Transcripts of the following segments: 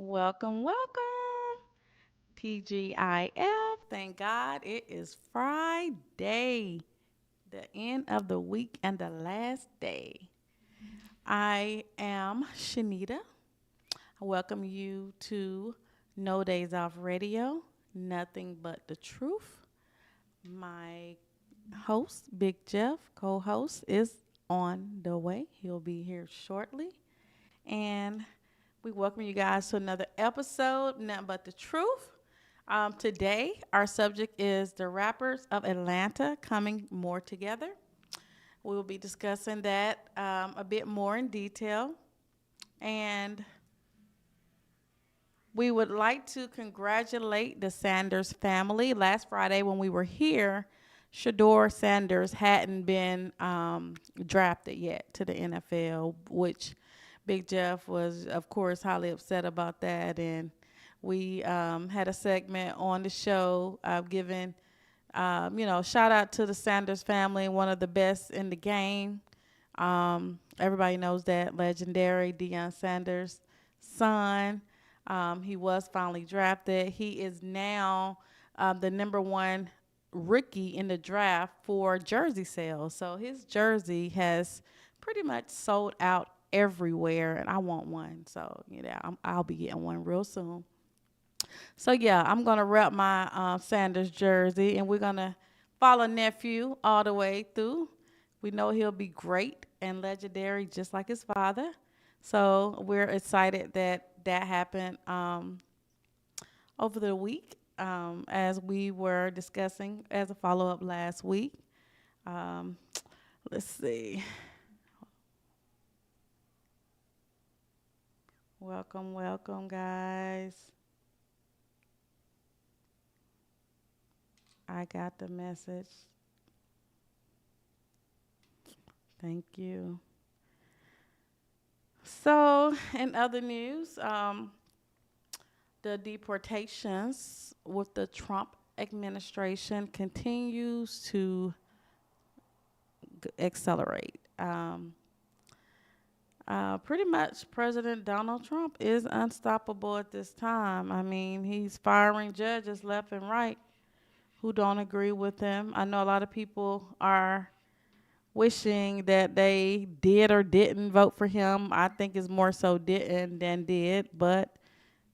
Welcome, welcome. TGIF. Thank God it is Friday, the end of the week and the last day. I am Shanita. I welcome you to No Days Off Radio, Nothing But the Truth. My host, Big Jeff, co host, is on the way. He'll be here shortly. And we welcome you guys to another episode, Nothing But the Truth. Today, our subject is the rappers of Atlanta coming more together. We will be discussing that a bit more in detail. And we would like to congratulate the Sanders family. Last Friday, when we were here, Shador Sanders hadn't been drafted yet to the NFL, which Big Jeff was, of course, highly upset about that. And we had a segment on the show giving, shout out to the Sanders family, one of the best in the game. Everybody knows that legendary Deion Sanders' son. He was finally drafted. He is now the number one rookie in the draft for jersey sales. So his jersey has pretty much sold out everywhere, and I want one. So I'll be getting one real soon. So yeah, I'm gonna rep my Sanders jersey, and we're gonna follow nephew all the way through. We know he'll be great and legendary, just like his father. So we're excited that that happened over the week, as we were discussing as a follow up last week. Um, let's see. Welcome, welcome, guys. I got the message. Thank you. So, in other news, the deportations with the Trump administration continues to accelerate. Pretty much, President Donald Trump is unstoppable at this time. I mean, he's firing judges left and right who don't agree with him. I know a lot of people are wishing that they did or didn't vote for him. I think it's more so didn't than did, but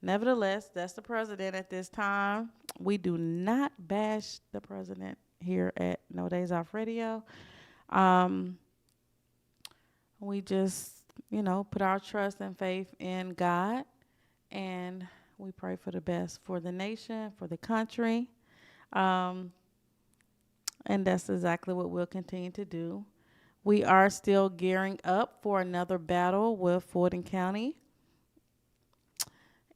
nevertheless, that's the president at this time. We do not bash the president here at No Days Off Radio. Um, we just, put our trust and faith in God, and we pray for the best for the nation, for the country. Um, and that's exactly what we'll continue to do. We are still gearing up for another battle with Fulton County.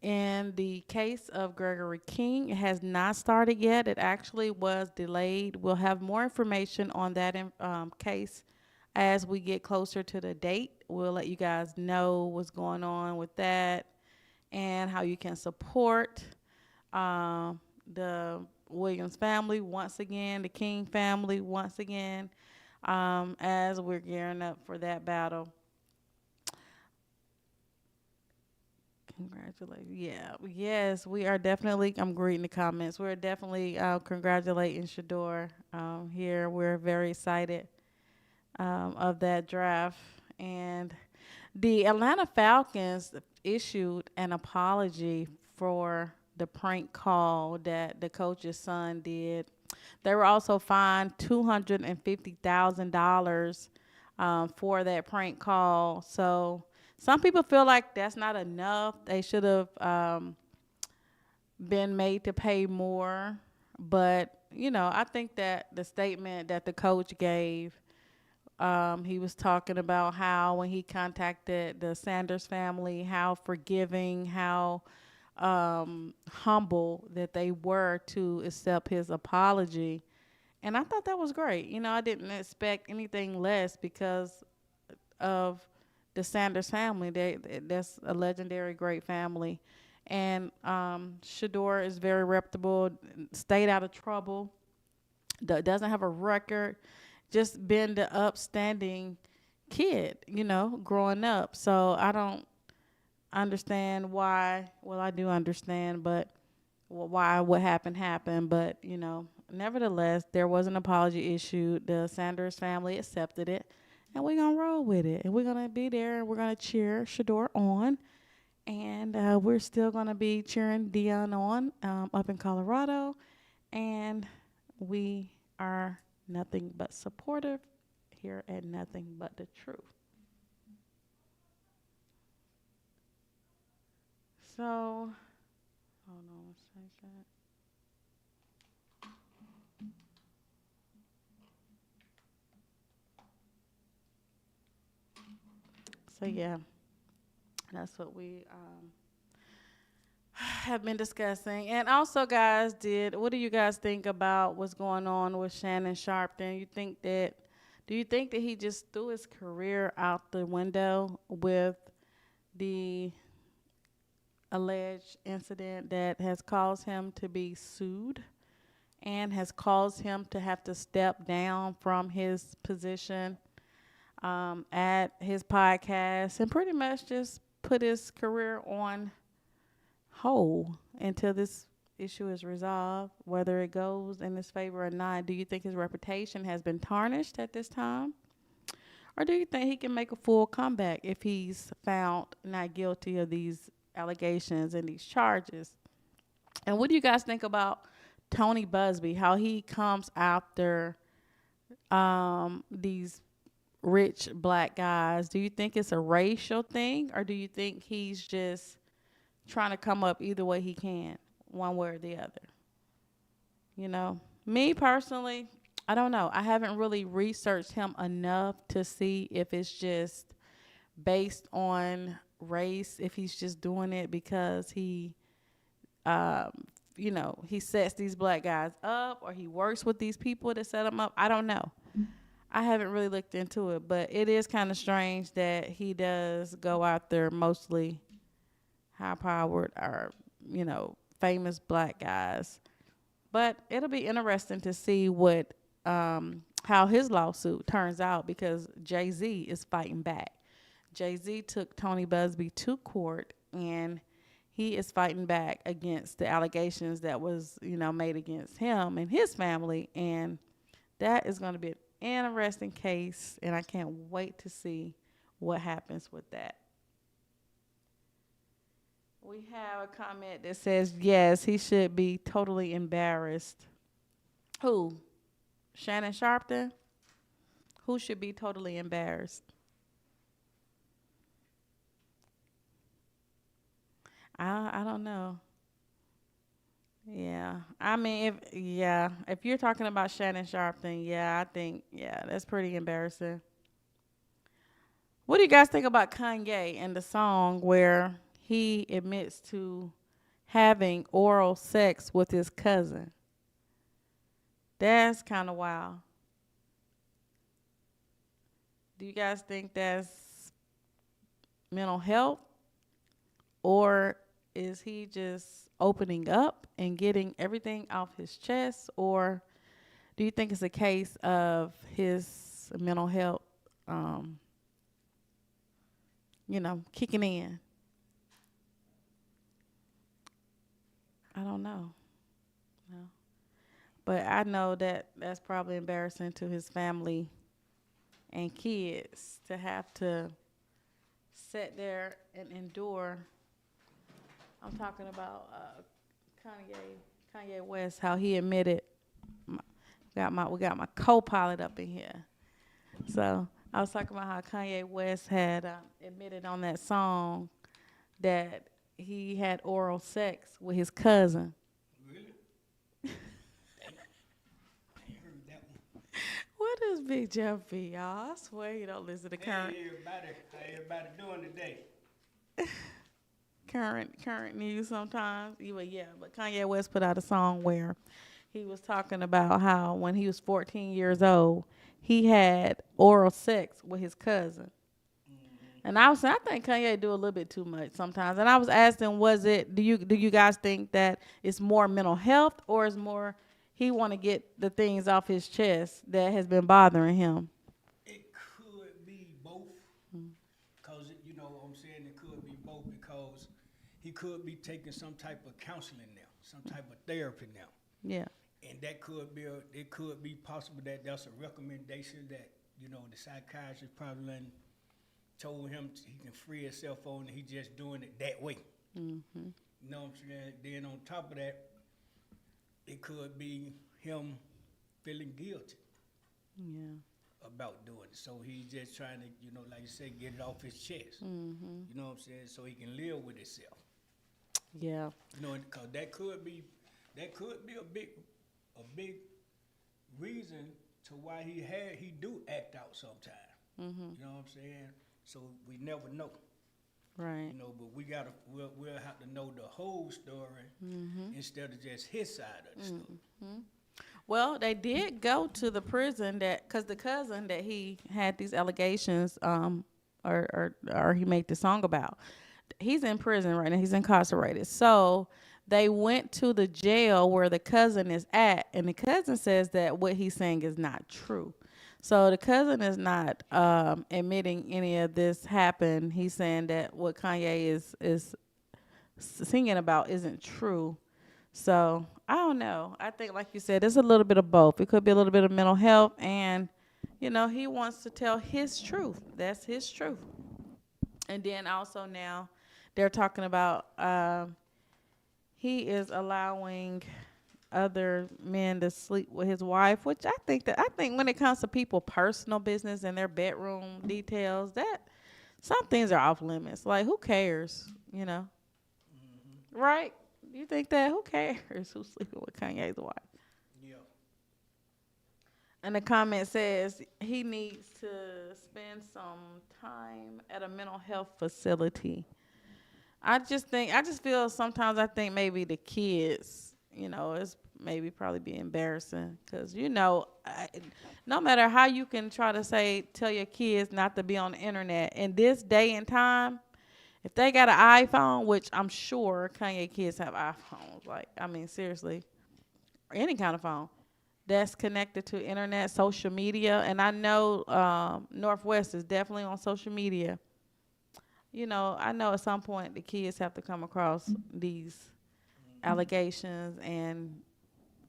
In the case of Gregory King, it has not started yet. It actually was delayed. We'll have more information on that case as we get closer to the date. We'll let you guys know what's going on with that and how you can support the Williams family once again, the King family once again, as we're gearing up for that battle. Congratulations. Yeah. Yes, we are definitely, I'm reading the comments. We're definitely congratulating Shador here. We're very excited of that draft. And the Atlanta Falcons issued an apology for the prank call that the coach's son did. They were also fined $250,000 for that prank call. So some people feel like that's not enough. They should have been made to pay more. But, I think that the statement that the coach gave, he was talking about how when he contacted the Sanders family, how forgiving, how humble that they were to accept his apology. And I thought that was great. I didn't expect anything less because of the Sanders family. That's a legendary, great family. And Shador is very reputable, stayed out of trouble, doesn't have a record, just been the upstanding kid, growing up. So understand why. Well, I do understand, but why what happened happened. But nevertheless, there was an apology issued. The Sanders family accepted it, and we're gonna roll with it. And we're gonna be there, and we're gonna cheer Shador on. And we're still gonna be cheering Dion on up in Colorado, and we are nothing but supportive here at Nothing But The Truth. So, hold on a second. So yeah, that's what we have been discussing. And also, guys, what do you guys think about what's going on with Shannon Sharpton? Do you think that he just threw his career out the window with the alleged incident that has caused him to be sued and has caused him to have to step down from his position at his podcast and pretty much just put his career on hold until this issue is resolved, whether it goes in his favor or not? Do you think his reputation has been tarnished at this time? Or do you think he can make a full comeback if he's found not guilty of these allegations and these charges? And what do you guys think about Tony Busby, how he comes after these rich black guys? Do you think it's a racial thing, or do you think he's just trying to come up either way he can, one way or the other? Me personally, I don't know. I haven't really researched him enough to see if it's just based on race, if he's just doing it because um, he sets these black guys up or he works with these people to set them up. I don't know. I haven't really looked into it, but it is kind of strange that he does go out there mostly high powered or, famous black guys. But it'll be interesting to see how his lawsuit turns out because Jay-Z is fighting back. Jay-Z took Tony Busby to court and he is fighting back against the allegations that was, made against him and his family. And that is going to be an interesting case, and I can't wait to see what happens with that. We have a comment that says, yes, he should be totally embarrassed. Who? Shannon Sharpton? Who should be totally embarrassed? I don't know. Yeah. I mean, if you're talking about Shannon Sharpton, yeah, I think, yeah, that's pretty embarrassing. What do you guys think about Kanye and the song where he admits to having oral sex with his cousin? That's kind of wild. Do you guys think that's mental health, or is he just opening up and getting everything off his chest, or do you think it's a case of his mental health, um, kicking in? I don't know. No. But I know that that's probably embarrassing to his family and kids to have to sit there and endure. I'm talking about Kanye West, how he admitted. We got my co-pilot up in here. So I was talking about how Kanye West had admitted on that song that he had oral sex with his cousin. Really? I heard that one. What is Big Jeff be, y'all? I swear you don't listen to current How everybody doing today? current news sometimes. But Kanye West put out a song where he was talking about how when he was 14 years old, he had oral sex with his cousin. And I was saying, I think Kanye do a little bit too much sometimes. And I was asking, do you guys think that it's more mental health or is more he want to get the things off his chest that has been bothering him? It could be both, because you know what I'm saying, it could be both because he could be taking some type of counseling now, some type of therapy now. Yeah. And that could be it could be possible that that's a recommendation that, the psychiatrist probably done told him he can free himself on, and he just doing it that way. Mm-hmm. You know what I'm saying? Then on top of that, it could be him feeling guilty Yeah. about doing it. So he's just trying to, like you say, get it off his chest. Mm-hmm. You know what I'm saying? So he can live with himself. Yeah. Because that could be a big reason to why he do act out sometimes. Mm-hmm. You know what I'm saying? So we never know. Right. But we'll have to know the whole story instead of just his side of the story. Mm-hmm. Well, they did go to the prison because the cousin that he had these allegations, or he made the song about, he's in prison right now. He's incarcerated. So they went to the jail where the cousin is at, and the cousin says that what he's saying is not true. So the cousin is not admitting any of this happened. He's saying that what Kanye is singing about isn't true. So I don't know. I think, like you said, it's a little bit of both. It could be a little bit of mental health, and he wants to tell his truth. That's his truth. And then also now they're talking about he is allowing other men to sleep with his wife, which I think when it comes to people personal business and their bedroom details, that some things are off limits. Like, who cares, right? You think that? Who cares who's sleeping with Kanye's wife? Yeah. And the comment says he needs to spend some time at a mental health facility. I just feel sometimes I think maybe the kids, it's maybe probably be embarrassing because, no matter how you can try to tell your kids not to be on the internet in this day and time, if they got an iPhone, which I'm sure Kanye kids have iPhones, seriously, any kind of phone that's connected to internet, social media, and I know Northwest is definitely on social media. I know at some point the kids have to come across these allegations and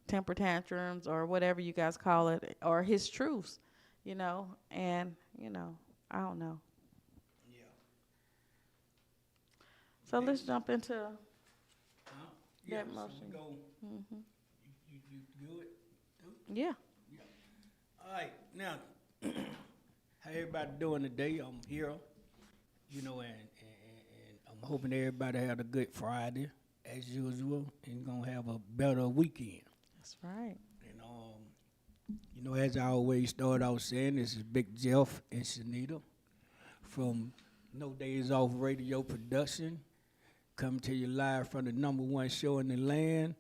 temper tantrums or whatever you guys call it, or his truths, and, I don't know. Yeah. So let's jump into Yeah, that so motion. we go. Mm-hmm. You good? Yeah. Yeah. All right. Now, how everybody doing today? I'm here. And I'm hoping everybody had a good Friday as usual, and gonna have a better weekend. That's right. And as I always start out saying, this is Big Jeff and Shanita from No Days Off Radio Production, coming to you live from the #1 show in the land,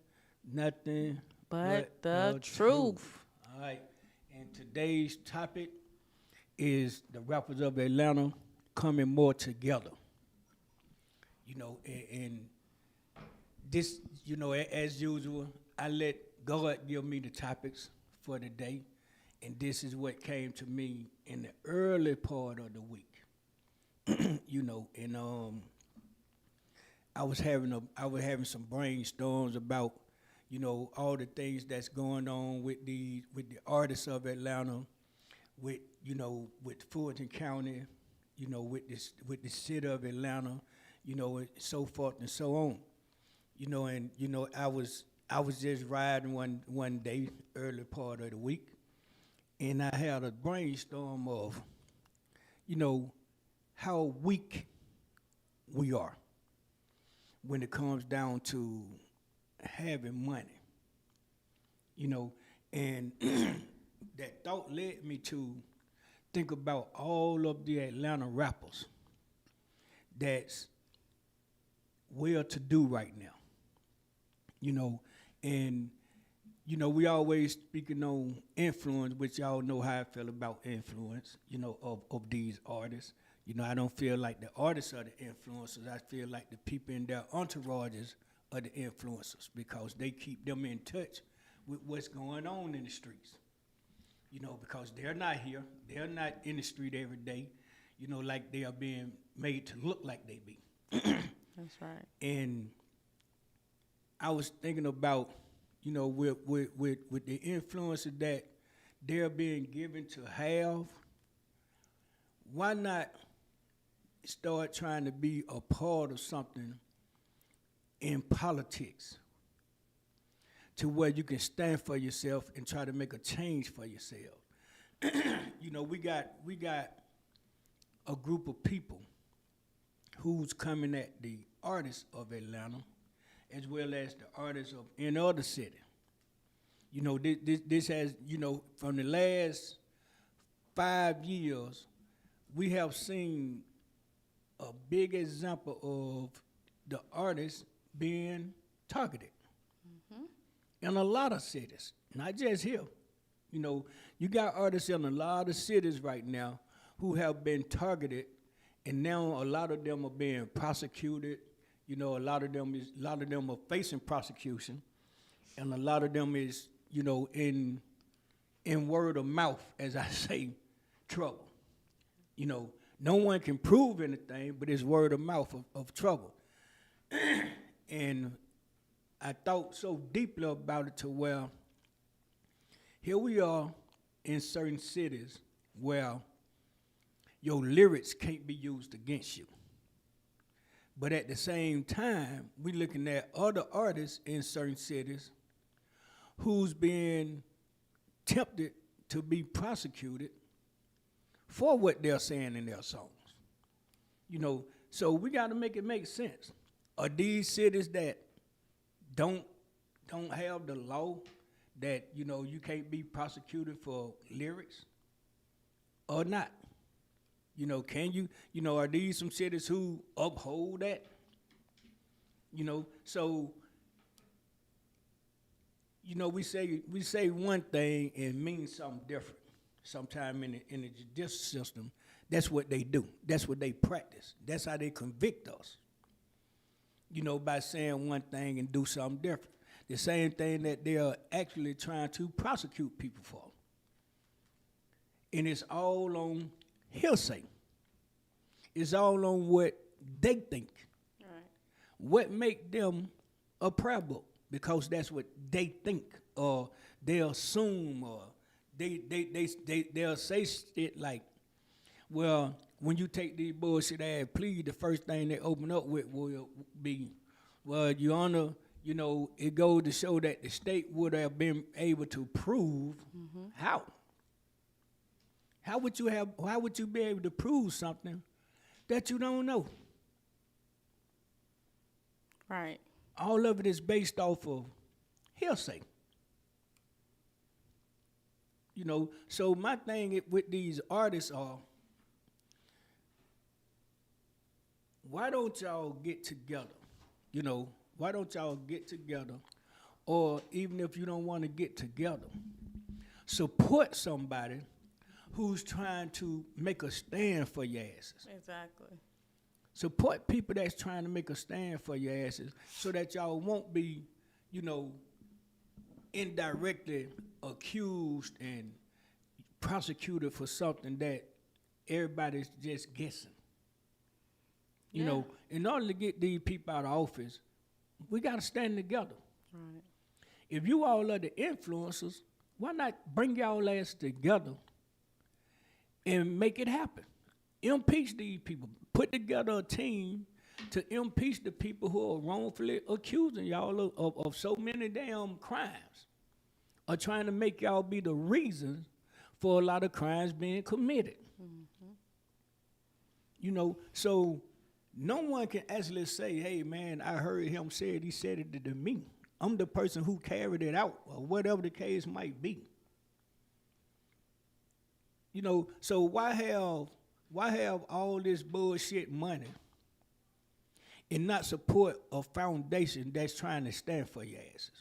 Nothing But the truth. All right, and today's topic is the rappers of Atlanta coming more together. And this, as usual, I let God give me the topics for the day, and this is what came to me in the early part of the week. And I was having some brainstorms about, all the things that's going on with the artists of Atlanta, with Fulton County, with the city of Atlanta, and so forth and so on. And I was just riding one day, early part of the week, and I had a brainstorm of, how weak we are when it comes down to having money. And that thought led me to think about all of the Atlanta rappers that's well to do right now. And we always speaking on influence, which y'all know how I feel about influence, of these artists. I don't feel like the artists are the influencers. I feel like the people in their entourages are the influencers because they keep them in touch with what's going on in the streets. Because they're not here. They're not in the street every day, like they are being made to look like they be. That's right. And I was thinking about, with the influences that they're being given to have, why not start trying to be a part of something in politics to where you can stand for yourself and try to make a change for yourself? We got a group of people who's coming at the artists of Atlanta as well as the artists of any other city. This has, from the last 5 years, we have seen a big example of the artists being targeted in a lot of cities, not just here. You got artists in a lot of cities right now who have been targeted, and now a lot of them are being prosecuted. A lot of them are facing prosecution, and a lot of them is, in word of mouth, as I say, trouble. No one can prove anything, but it's word of mouth of trouble. And I thought so deeply about it to where here we are in certain cities where your lyrics can't be used against you. But at the same time, we looking at other artists in certain cities who's being tempted to be prosecuted for what they're saying in their songs. So we got to make it make sense. Are these cities that don't have the law that, you can't be prosecuted for lyrics or not? Can you, are these some cities who uphold that? So, we say one thing and mean something different. Sometime in the judicial system, that's what they do. That's what they practice. That's how they convict us. By saying one thing and do something different. The same thing that they are actually trying to prosecute people for. And it's all on hearsay. It's all on what they think. Right. What make them a prayer book? Because that's what they think, or they assume, or they'll say shit like, well, when you take these bullshit ass pleas, the first thing they open up with will be, well, Your Honor, it goes to show that the state would have been able to prove how. How would you be able to prove something that you don't know? Right. All of it is based off of hearsay. So my thing with these artists are, why don't y'all get together? Why don't y'all get together? Or even if you don't want to get together, support somebody who's trying to make a stand for your asses. Exactly. Support people that's trying to make a stand for your asses so that y'all won't be, indirectly accused and prosecuted for something that everybody's just guessing. In order to get these people out of office, we got to stand together. Right. If you all are the influencers, why not bring y'all ass together and make it happen? Impeach these people. Put together a team to impeach the people who are wrongfully accusing y'all of so many damn crimes, or trying to make y'all be the reason for a lot of crimes being committed. So no one can actually say, hey, man, I heard him say it, he said it to me. I'm the person who carried it out, or whatever the case might be. So why have all this bullshit money and not support a foundation that's trying to stand for your asses?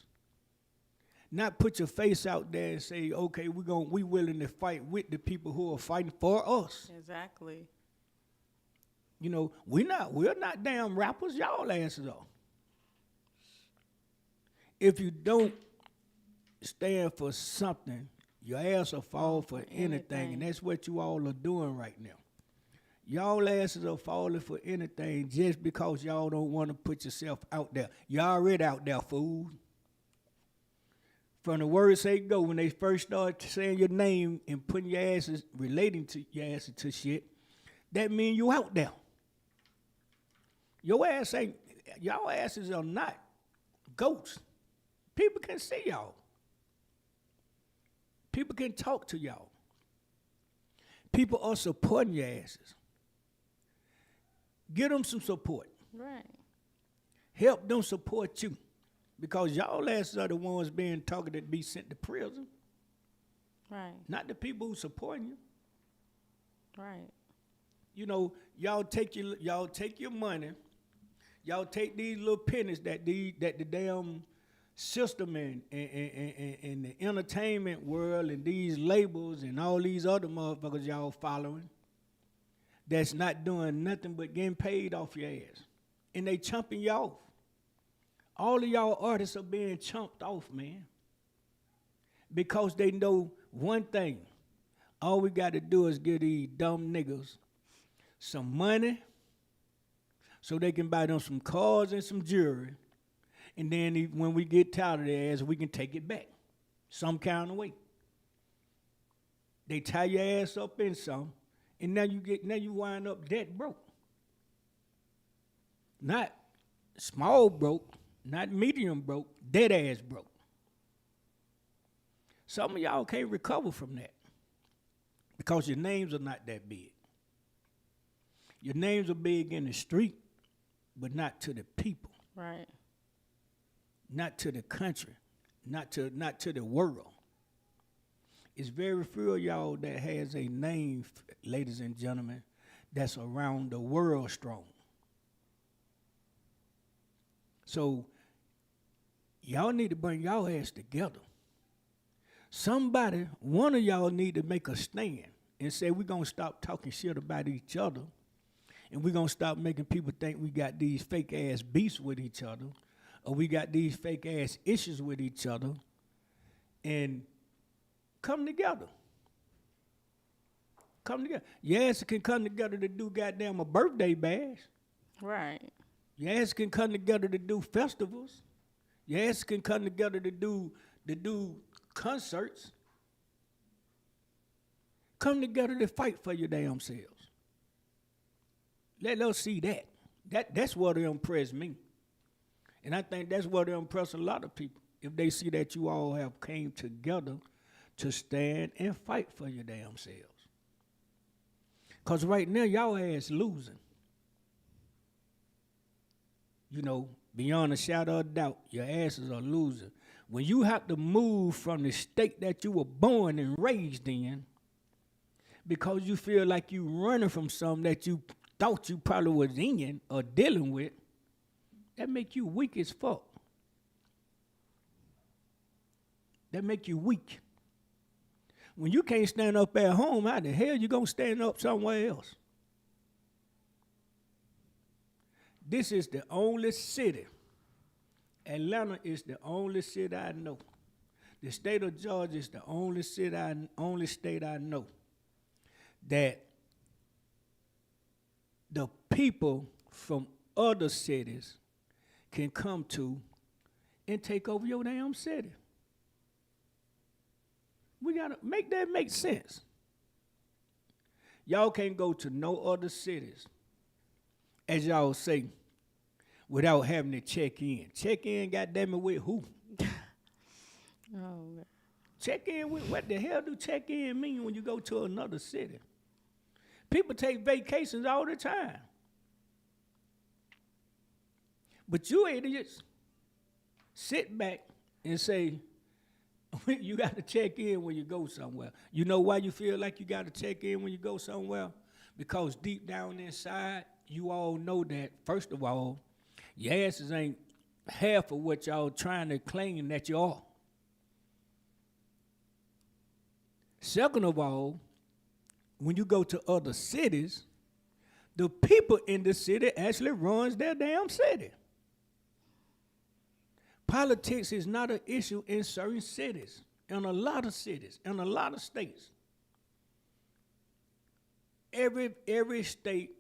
Not put your face out there and say, okay, we willing to fight with the people who are fighting for us. Exactly. We're not damn rappers, y'all asses are. If you don't stand for something, your ass will fall for anything, and that's what you all are doing right now. Y'all asses are falling for anything just because y'all don't want to put yourself out there. You already out there, fool. From the word say go, when they first start saying your name and putting your asses, relating to your asses to shit, that mean you out there. Your ass ain't, y'all asses are not ghosts. People can see y'all. People can talk to y'all. People are supporting your asses. Give them some support. Right. Help them support you. Because y'all asses are the ones being targeted to be sent to prison. Right. Not the people who supporting you. Right. You know, y'all take your money, y'all take these little pennies that the damn system and the entertainment world and these labels and all these other motherfuckers y'all following that's not doing nothing but getting paid off your ass. And they chumping you off. All of y'all artists are being chumped off, man. Because they know one thing. All we got to do is give these dumb niggas some money so they can buy them some cars and some jewelry. And then when we get tired of their ass, we can take it back some kind of way. They tie your ass up in some, and now you wind up dead broke. Not small broke, not medium broke, dead ass broke. Some of y'all can't recover from that because your names are not that big. Your names are big in the street, but not to the people. Right. Not to the country, not to the world. It's very few of y'all that has a name, ladies and gentlemen, that's around the world strong. So y'all need to bring y'all ass together. Somebody, one of y'all need to make a stand and say we're gonna stop talking shit about each other, and we're gonna stop making people think we got these fake ass beefs with each other, or we got these fake ass issues with each other, and come together. Come together. Your ass can come together to do goddamn a birthday bash. Right. Your ass can come together to do festivals. Your ass can come together to do concerts. Come together to fight for your damn selves. Let us see that. That's what impressed me. And I think that's what impress a lot of people if they see that you all have came together to stand and fight for your damn selves. Because right now, y'all ass losing. You know, beyond a shadow of doubt, your asses are losing. When you have to move from the state that you were born and raised in because you feel like you running from something that you thought you probably was in or dealing with, that make you weak as fuck. That make you weak. When you can't stand up at home, how the hell you gonna stand up somewhere else? This is the only city. Atlanta is the only city I know. The state of Georgia is the only state I know that the people from other cities can come to and take over your damn city. We gotta make that make sense. Y'all can't go to no other cities, as y'all say, without having to check in. Check in, goddamn it, with who? Oh. Check in with, what the hell do check in mean when you go to another city? People take vacations all the time. But you idiots sit back and say, you got to check in when you go somewhere. You know why you feel like you got to check in when you go somewhere? Because deep down inside, you all know that, first of all, your asses ain't half of what y'all trying to claim that you are. Second of all, when you go to other cities, the people in the city actually runs their damn city. Politics is not an issue in certain cities, in a lot of cities, in a lot of states. every state,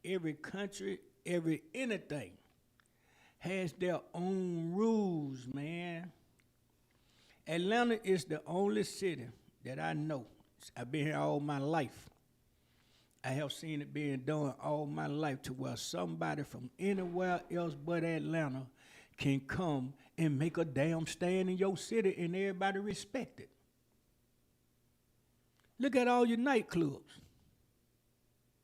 every country, every anything has their own rules, man. Atlanta is the only city that I know. I've been here all my life. I have seen it being done all my life to where somebody from anywhere else but Atlanta can come and make a damn stand in your city and everybody respect it. Look at all your nightclubs.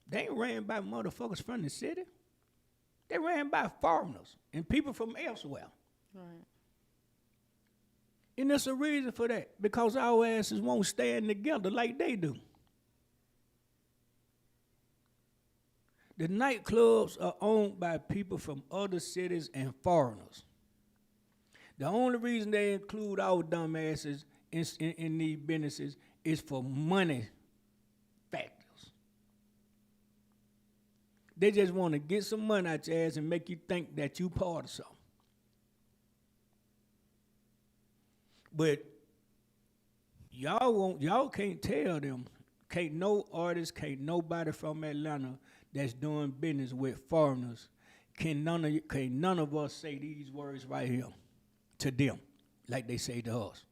They ain't ran by motherfuckers from the city. They ran by foreigners and people from elsewhere. Right. And there's a reason for that, because our asses won't stand together like they do. The nightclubs are owned by people from other cities and foreigners. The only reason they include our dumb asses in these businesses is for money factors. They just want to get some money out your ass and make you think that you part of something. But y'all can't tell them, can't no artist, can't nobody from Atlanta that's doing business with foreigners, can't none of us say these words right here to them like they say to us.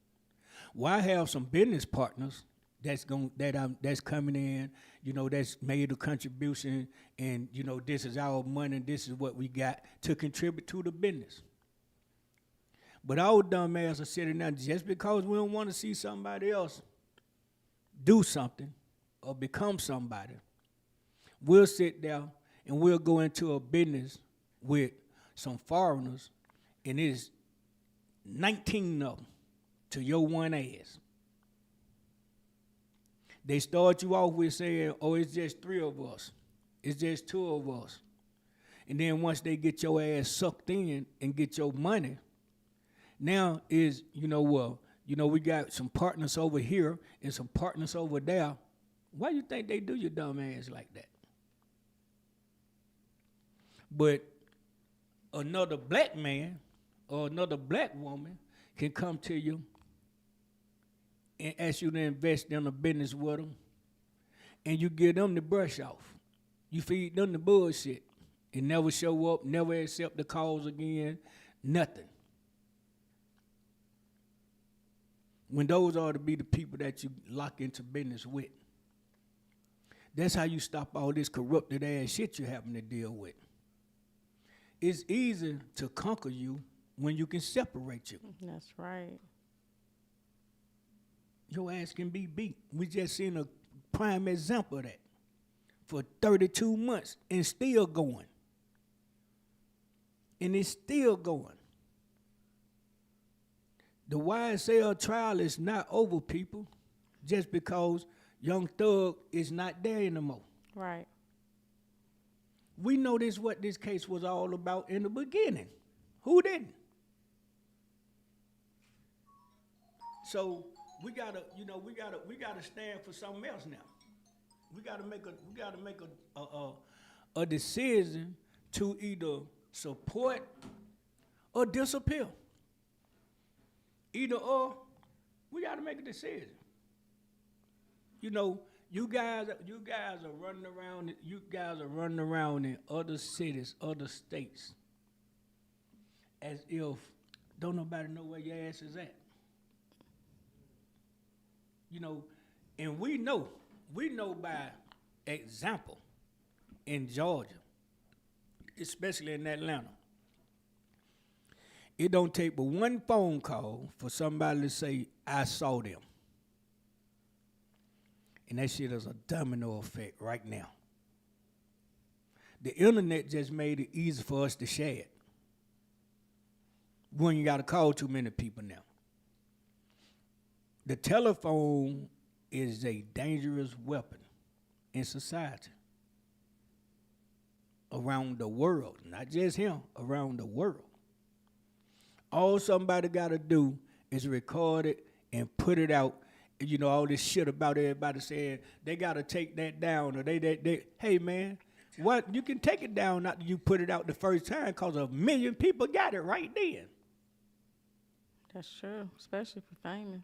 Well, I have some business partners that's coming in, that's made a contribution, and this is our money, this is what we got to contribute to the business. But our dumb ass are sitting there just because we don't want to see somebody else do something or become somebody. We'll sit there and we'll go into a business with some foreigners, and it's 19 of them to your one ass. They start you off with saying, oh, it's just 3 of us. It's just 2 of us. And then once they get your ass sucked in and get your money, now is, we got some partners over here and some partners over there. Why you think they do your dumb ass like that? But another black man or another black woman can come to you and ask you to invest in a business with them, and you give them the brush off. You feed them the bullshit and never show up, never accept the calls again, nothing. When those are to be the people that you lock into business with. That's how you stop all this corrupted ass shit you having to deal with. It's easy to conquer you when you can separate you. That's right. Your ass can be beat. We just seen a prime example of that for 32 months and still going. And it's still going. The YSL trial is not over, people, just because Young Thug is not there anymore. Right. We know this what this case was all about in the beginning. Who didn't? So we gotta stand for something else now. We gotta make a decision to either support or disappear. Either or, we got to make a decision. You guys are running around. You guys are running around in other cities, other states, as if don't nobody know where your ass is at. And we know by example in Georgia, especially in Atlanta. It don't take but one phone call for somebody to say, I saw them. And that shit is a domino effect right now. The internet just made it easy for us to share it. When you got to call too many people now. The telephone is a dangerous weapon in society. Around the world, not just him, around the world. All somebody got to do is record it and put it out. All this shit about everybody saying they got to take that down or they. Hey, man, what you can take it down after you put it out the first time because 1 million people got it right then. That's true, especially if you're famous.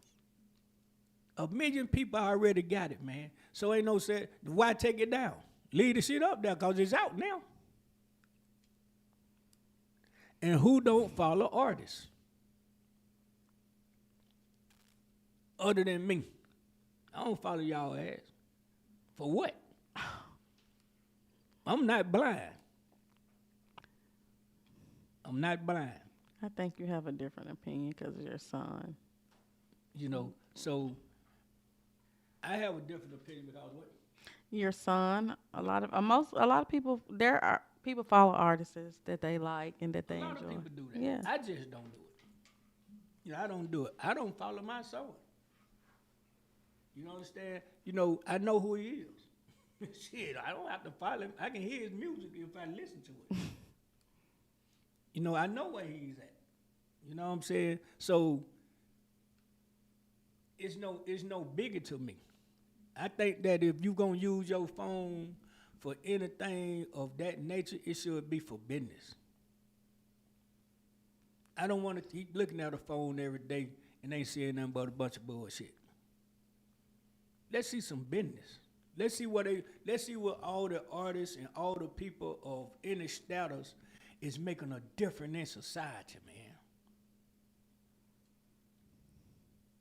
A million people already got it, man. So ain't no say, why take it down? Leave the shit up there because it's out now. And who don't follow artists? Other than me. I don't follow y'all ass. For what? I'm not blind. I'm not blind. I think you have a different opinion because of your son. You know, so I have a different opinion because what? Your son, a lot of people, there are people follow artists that they like and that they A lot enjoy. of people do that. Yeah. I just don't do it. You know, I don't do it. I don't follow my son. You understand? You know, I know who he is. Shit, I don't have to follow him. I can hear his music if I listen to it. You know, I know where he's at. You know what I'm saying? So it's no bigger to me. I think that if you're gonna use your phone for anything of that nature, it should be for business. I don't want to keep looking at a phone every day and ain't seeing nothing but a bunch of bullshit. Let's see some business. Let's see what all the artists and all the people of any status is making a difference in society, man.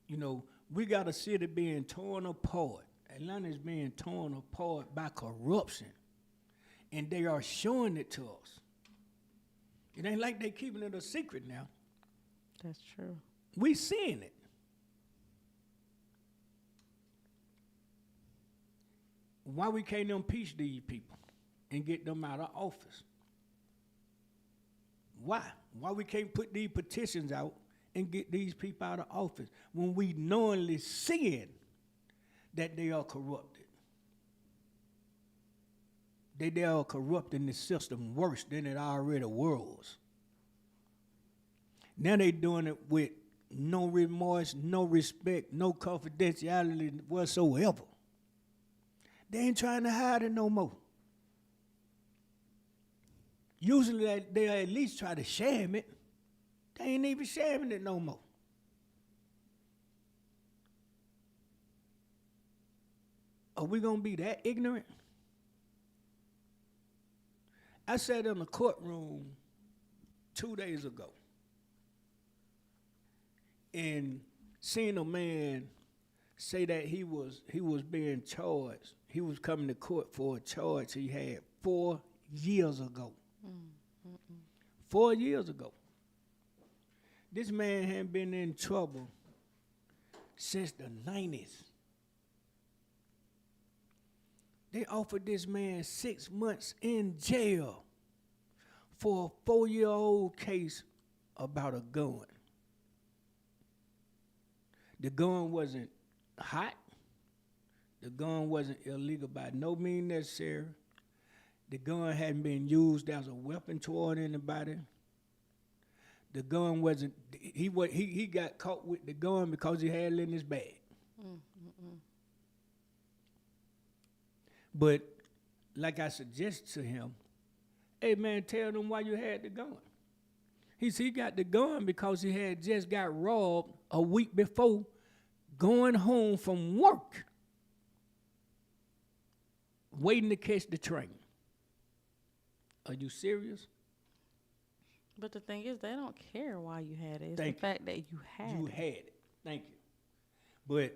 You know, we got a city being torn apart. Atlanta is being torn apart by corruption. And they are showing it to us. It ain't like they keeping it a secret now. That's true. We seeing it. Why we can't impeach these people and get them out of office? Why? Why we can't put these petitions out and get these people out of office when we knowingly seeing that they are corrupted? They are corrupting the system worse than it already was. Now they doing it with no remorse, no respect, no confidentiality whatsoever. They ain't trying to hide it no more. Usually they at least try to sham it. They ain't even shamming it no more. Are we gonna be that ignorant? I sat in a courtroom 2 days ago and seen a man say that he was being charged. He was coming to court for a charge he had 4 years ago. 4 years ago. This man had been in trouble since the 90s. They offered this man 6 months in jail for a 4-year-old case about a gun. The gun wasn't hot. The gun wasn't illegal by no means necessary. The gun hadn't been used as a weapon toward anybody. The gun wasn't, he got caught with the gun because he had it in his bag. But like I suggested to him, hey man, tell them why you had the gun. He said he got the gun because he had just got robbed a week before going home from work, waiting to catch the train. Are you serious? But the thing is, they don't care why you had it. It's Thank the fact that you had You it. had it. Thank you. But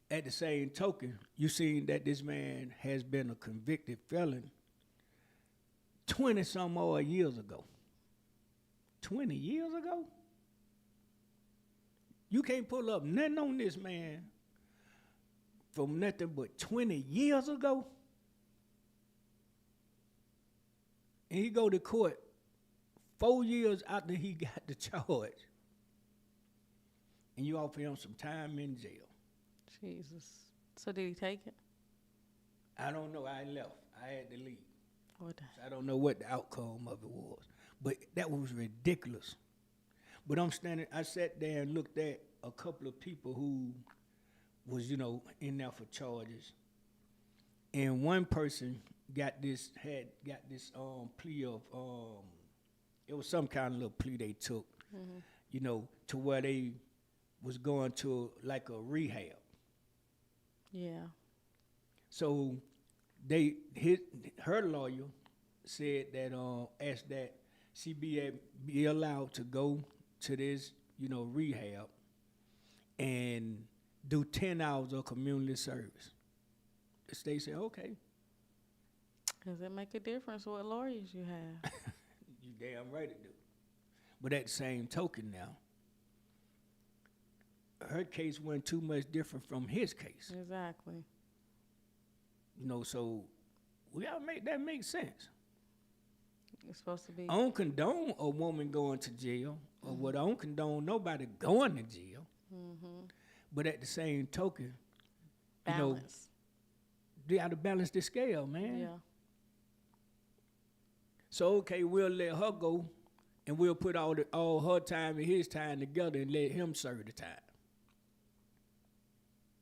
at the same token, you seen that this man has been a convicted felon 20-some odd years ago. 20 years ago? You can't pull up nothing on this man from nothing but 20 years ago. And he go to court 4 years after he got the charge. And you offer him some time in jail. Jesus. So did he take it? I don't know. I left. I had to leave. What the- So I don't know what the outcome of it was. But that was ridiculous. But I sat there and looked at a couple of people who was, you know, in there for charges. And one person got this plea of, it was some kind of little plea they took, you know, to where they was going to like a rehab. Yeah. So her lawyer said that asked that she be allowed to go to this, rehab and do 10 hours of community service. The state said, okay, Does it make a difference what lawyers you have? you damn right it do. But at the same token now, her case wasn't too much different from his case. Exactly. So we gotta make that make sense. It's supposed to be I don't condone a woman going to jail, or what I don't condone nobody going to jail. But at the same token, balance. they got to balance the scale, man. Yeah. So okay, we'll let her go, and we'll put all her time and his time together and let him serve the time.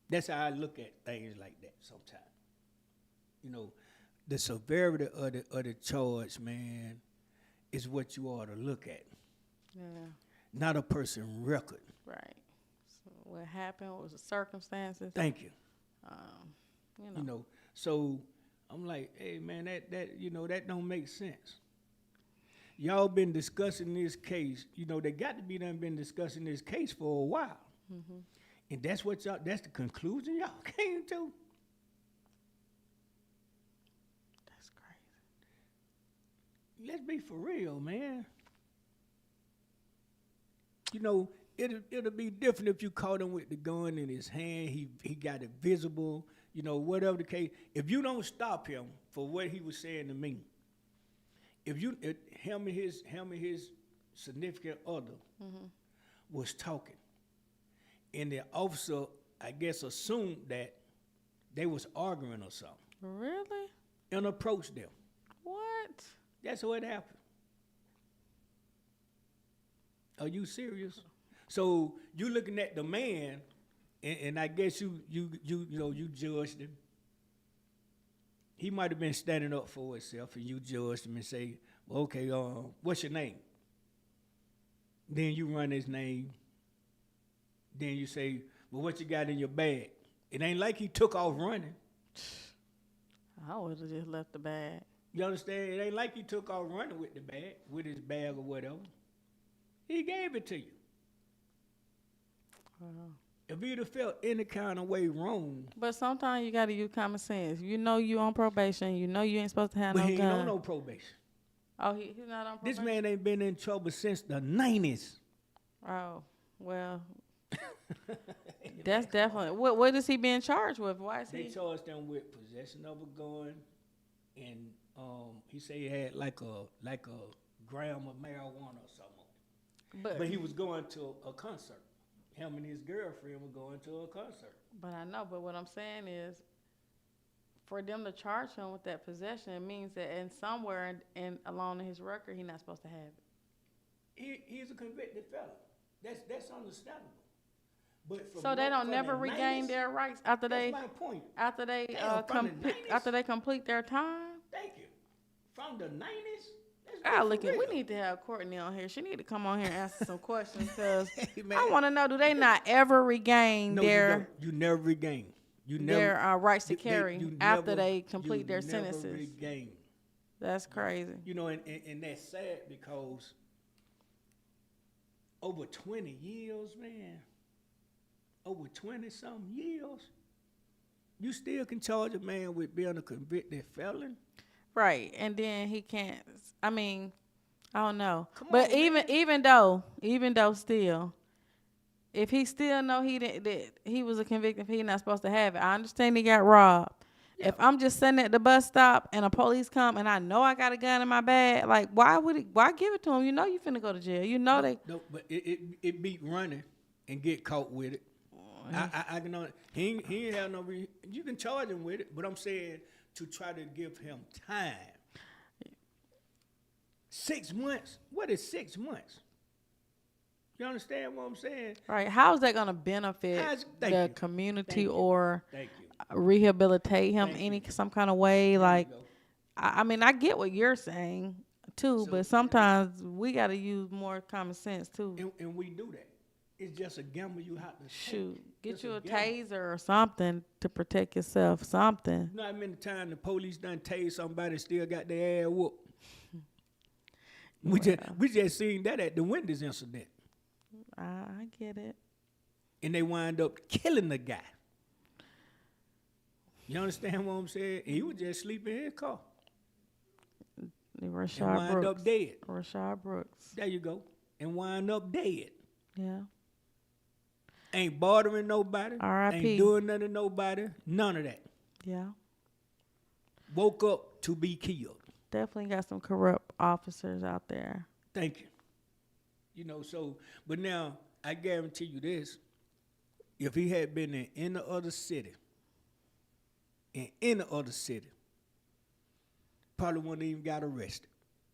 That's how I look at things like that sometimes. The severity of the charge, man, is what you ought to look at. Yeah. Not a person's record. Right. So what happened? What was the circumstances? Thank you. You know. So I'm like, hey man, that don't make sense. Y'all been discussing this case. They got to be done been discussing this case for a while. And that's that's the conclusion y'all came to. That's crazy. Let's be for real, man. It'll be different if you caught him with the gun in his hand. He got it visible. Whatever the case. If you don't stop him for what he was saying to me, him and his significant other was talking, and the officer, I guess, assumed that they was arguing or something. Really? And approached them. What? That's what happened. Are you serious? So you looking at the man, and I guess you judged him. He might have been standing up for himself, and you judged him and say, well, okay, what's your name? Then you run his name. Then you say, well, what you got in your bag? It ain't like he took off running. I would have just left the bag. You understand? It ain't like he took off running with the bag, with his bag or whatever. He gave it to you. If he'd have felt any kind of way wrong. But sometimes you got to use common sense. You on probation. You ain't supposed to have but no he gun. ain't on no probation. Oh, he's not on probation? This man ain't been in trouble since the 90s. Oh, well, that's definitely. What is he being charged with? Why is They he? charged him with possession of a gun, and he said he had like a gram of marijuana or something. But he was going to a concert. Him and his girlfriend were going to a concert. But I know. But what I'm saying is, for them to charge him with that possession, it means that in somewhere in along in his record, he's not supposed to have it. He's a convicted felon. That's understandable. But so they don't never regain their rights after that's they my point. after they Damn, after they complete their time. Thank you. From the 90s. We need to have Courtney on here. She need to come on here and answer some questions because Hey, man. I want to know: do they not ever regain their you never regain. their rights to carry after they complete their never sentences? Regain. That's crazy. And that's sad because over 20 years, man, over 20-something years, you still can charge a man with being a convicted felon. Right, and then he can't. I mean, I don't know. Come But on, even though still, if he still know that he was a convicted, he not supposed to have it. I understand he got robbed. Yeah. If I'm just sitting at the bus stop and a police come and I know I got a gun in my bag, like why give it to him? You finna go to jail. No, but it beat running and get caught with it. I can know he ain't have no reason. You can charge him with it, but I'm saying to try to give him time. 6 months? What is 6 months? You understand what I'm saying? Right. How is that going to benefit the community or rehabilitate him some kind of way? I mean, I get what you're saying too, but sometimes we got to use more common sense too. And we do that. It's just a gamble you have to Shoot, take. get Just you a gamble. taser or something to protect yourself. Something. You know how many times the police done tased somebody still got their ass whooped? We just seen that at the Wendy's incident. I get it. And they wind up killing the guy. You understand what I'm saying? And he was just sleeping in his car. And Rashad wind Brooks. up dead. Rashad Brooks. There you go. And wind up dead. Yeah. Ain't bothering nobody. R.I.P. Ain't doing nothing to nobody. None of that. Yeah. Woke up to be killed. Definitely got some corrupt officers out there. Thank you. You know, so, but now, I guarantee you this. If he had been in any other city, probably wouldn't even got arrested.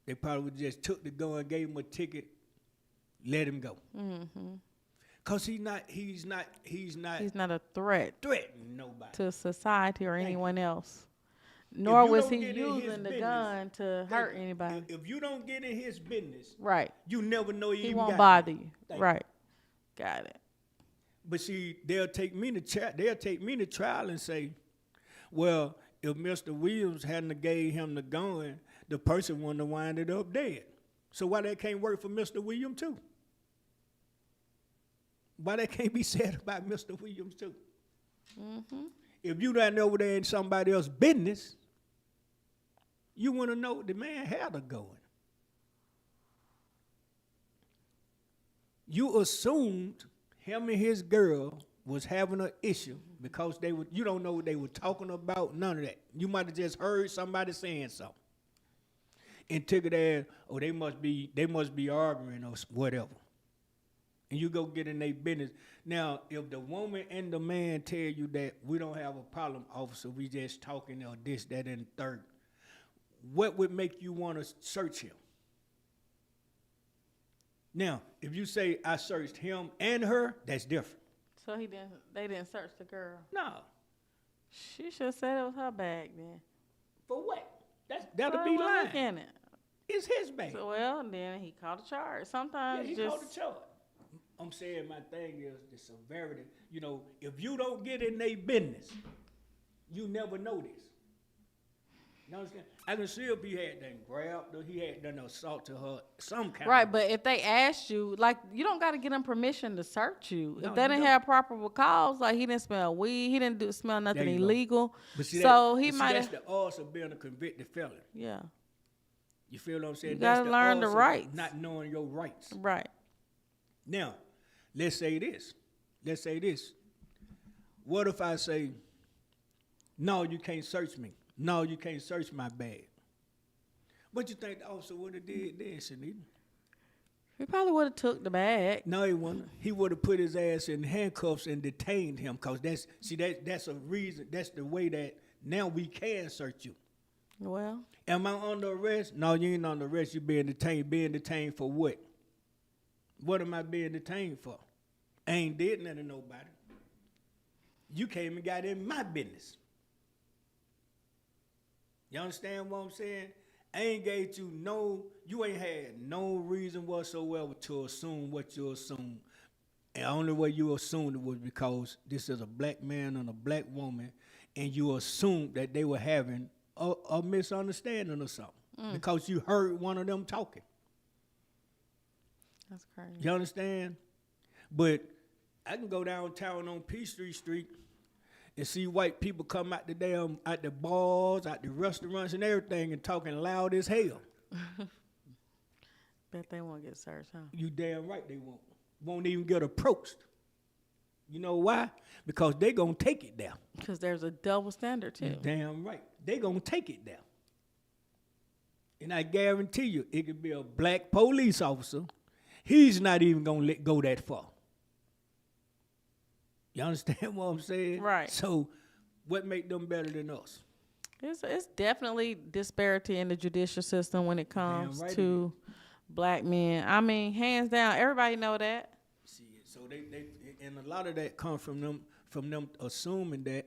They probably would just took the gun, gave him a ticket, let him go. Mm-hmm. Cause he's not He's not a threat threatening nobody. to society or anyone else. If Nor you was don't he get in his using the business, gun to hurt anybody. If you don't get in his business, Right. you never know He even won't got bother it. you. Thank Right. Got it. But see, they'll take me to trial and say, well, if Mr. Williams hadn't have gave him the gun, the person wouldn't have winded up dead. So why that can't work for Mr. Williams too? Why that can't be said about Mr. Williams too? Mm-hmm. If you not over there in somebody else's business, you want to know the man had a gun. You assumed him and his girl was having an issue because you don't know what they were talking about, none of that. You might have just heard somebody saying something. And took it as, oh, they must be arguing or whatever. And you go get in their business. Now, if the woman and the man tell you that we don't have a problem, officer, we just talking or this, that, and the third, what would make you want to search him? Now, if you say I searched him and her, that's different. So they didn't search the girl. No. She should have said it was her bag then. For what? That'll be Look lying. in it. It's his bag. So, well, then he called a charge. Sometimes Yeah, he called the charge. I'm saying my thing is the severity. You know, if you don't get in their business, you never know this. You understand? I can see if he had done grabbed her, he had done assault to her, some kind. Right, but if they asked you, like, you don't got to get them permission to search you. No, If they you didn't don't. have proper cause, like he didn't smell weed, he didn't smell nothing There you go. illegal. But see, So that, he but see, might that's have, the odds of being a convicted felon. yeah, You feel what I'm saying? You That's gotta learn the odds of rights. not knowing your rights. right. Now, let's say this. What if I say, no, you can't search me. No, you can't search my bag. What you think the officer would have did then, Shanita? He probably would have took the bag. No, he wouldn't. He would have put his ass in handcuffs and detained him, because that's a reason. That's the way that now we can search you. Well, Am I under arrest? No, you ain't under arrest. You being detained. Being detained for what? What am I being detained for? I ain't did nothing to nobody. You came and got in my business. You understand what I'm saying? I ain't gave you ain't had no reason whatsoever to assume what you assumed. And the only way you assumed it was because this is a black man and a black woman, and you assumed that they were having a misunderstanding or something because you heard one of them talking. that's crazy. You understand? But I can go downtown on Peachtree Street and see white people come out the bars, out the restaurants and everything and talking loud as hell. Bet they won't get searched, huh? You damn right they won't. Won't even get approached. You know why? Because they gonna take it down. Because there's a double standard, too. You damn right. They gonna take it down. And I guarantee you, it could be a black police officer. He's not even gonna let go that far. You understand what I'm saying? Right. So, what make them better than us? It's definitely disparity in the judicial system when it comes right to black men. I mean, hands down, everybody know that. See, so they and a lot of that comes from them assuming that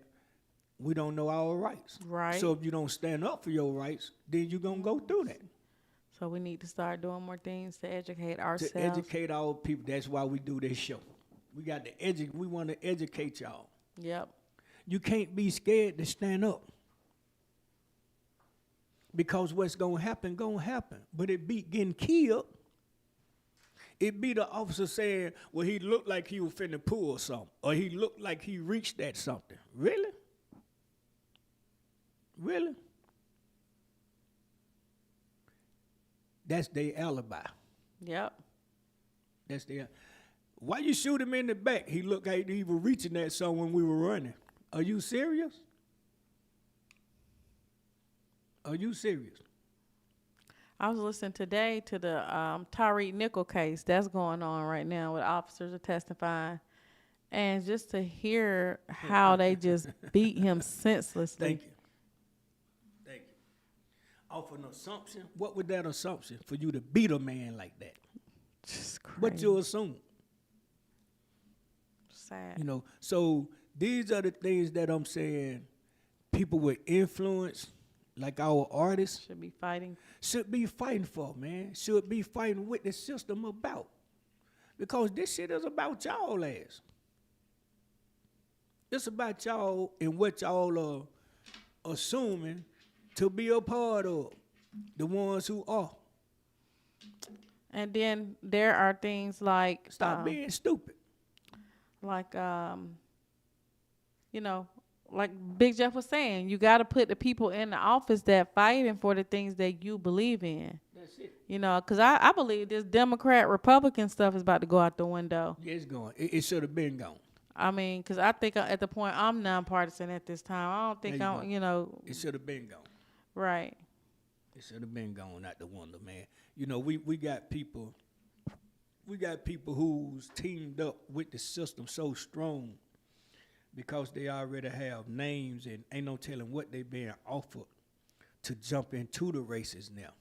we don't know our rights. Right. So if you don't stand up for your rights, then you're gonna go through that. So we need to start doing more things to educate ourselves. To educate our people. That's why we do this show. We want to educate y'all. Yep. You can't be scared to stand up. Because what's gonna happen. But it be getting killed. It be the officer saying, well, he looked like he was finna pull something. Or he looked like he reached at something. Really? Really? That's their alibi. Yep. That's their. Why you shoot him in the back? He looked like he was reaching at someone when we were running. Are you serious? Are you serious? I was listening today to the Tyreek Nickel case that's going on right now with officers are testifying. And just to hear how they just beat him senselessly. Thank you. Thank you. Off an assumption, what would that assumption for you to beat a man like that? Just crazy. What you assume? Sad. You know, so these are the things that I'm saying people with influence, like our artists, Should be fighting. should be fighting for, man. Should be fighting with the system about. Because this shit is about y'all ass. It's about y'all and what y'all are assuming to be a part of. The ones who are. And then there are things like Stop being stupid. like you know, like Big Jeff was saying, you got to put the people in the office that fighting for the things that you believe in. That's it. You know, because I believe this Democrat Republican stuff is about to go out the window. Yeah, it's going. It should have been gone. I mean, because I think at the point I'm nonpartisan at this time. I don't think There you I'm, go. you know, It should have been gone. right. It should have been gone out the window, man. You know, we got people who's teamed up with the system so strong because they already have names and ain't no telling what they being offered to jump into the races now.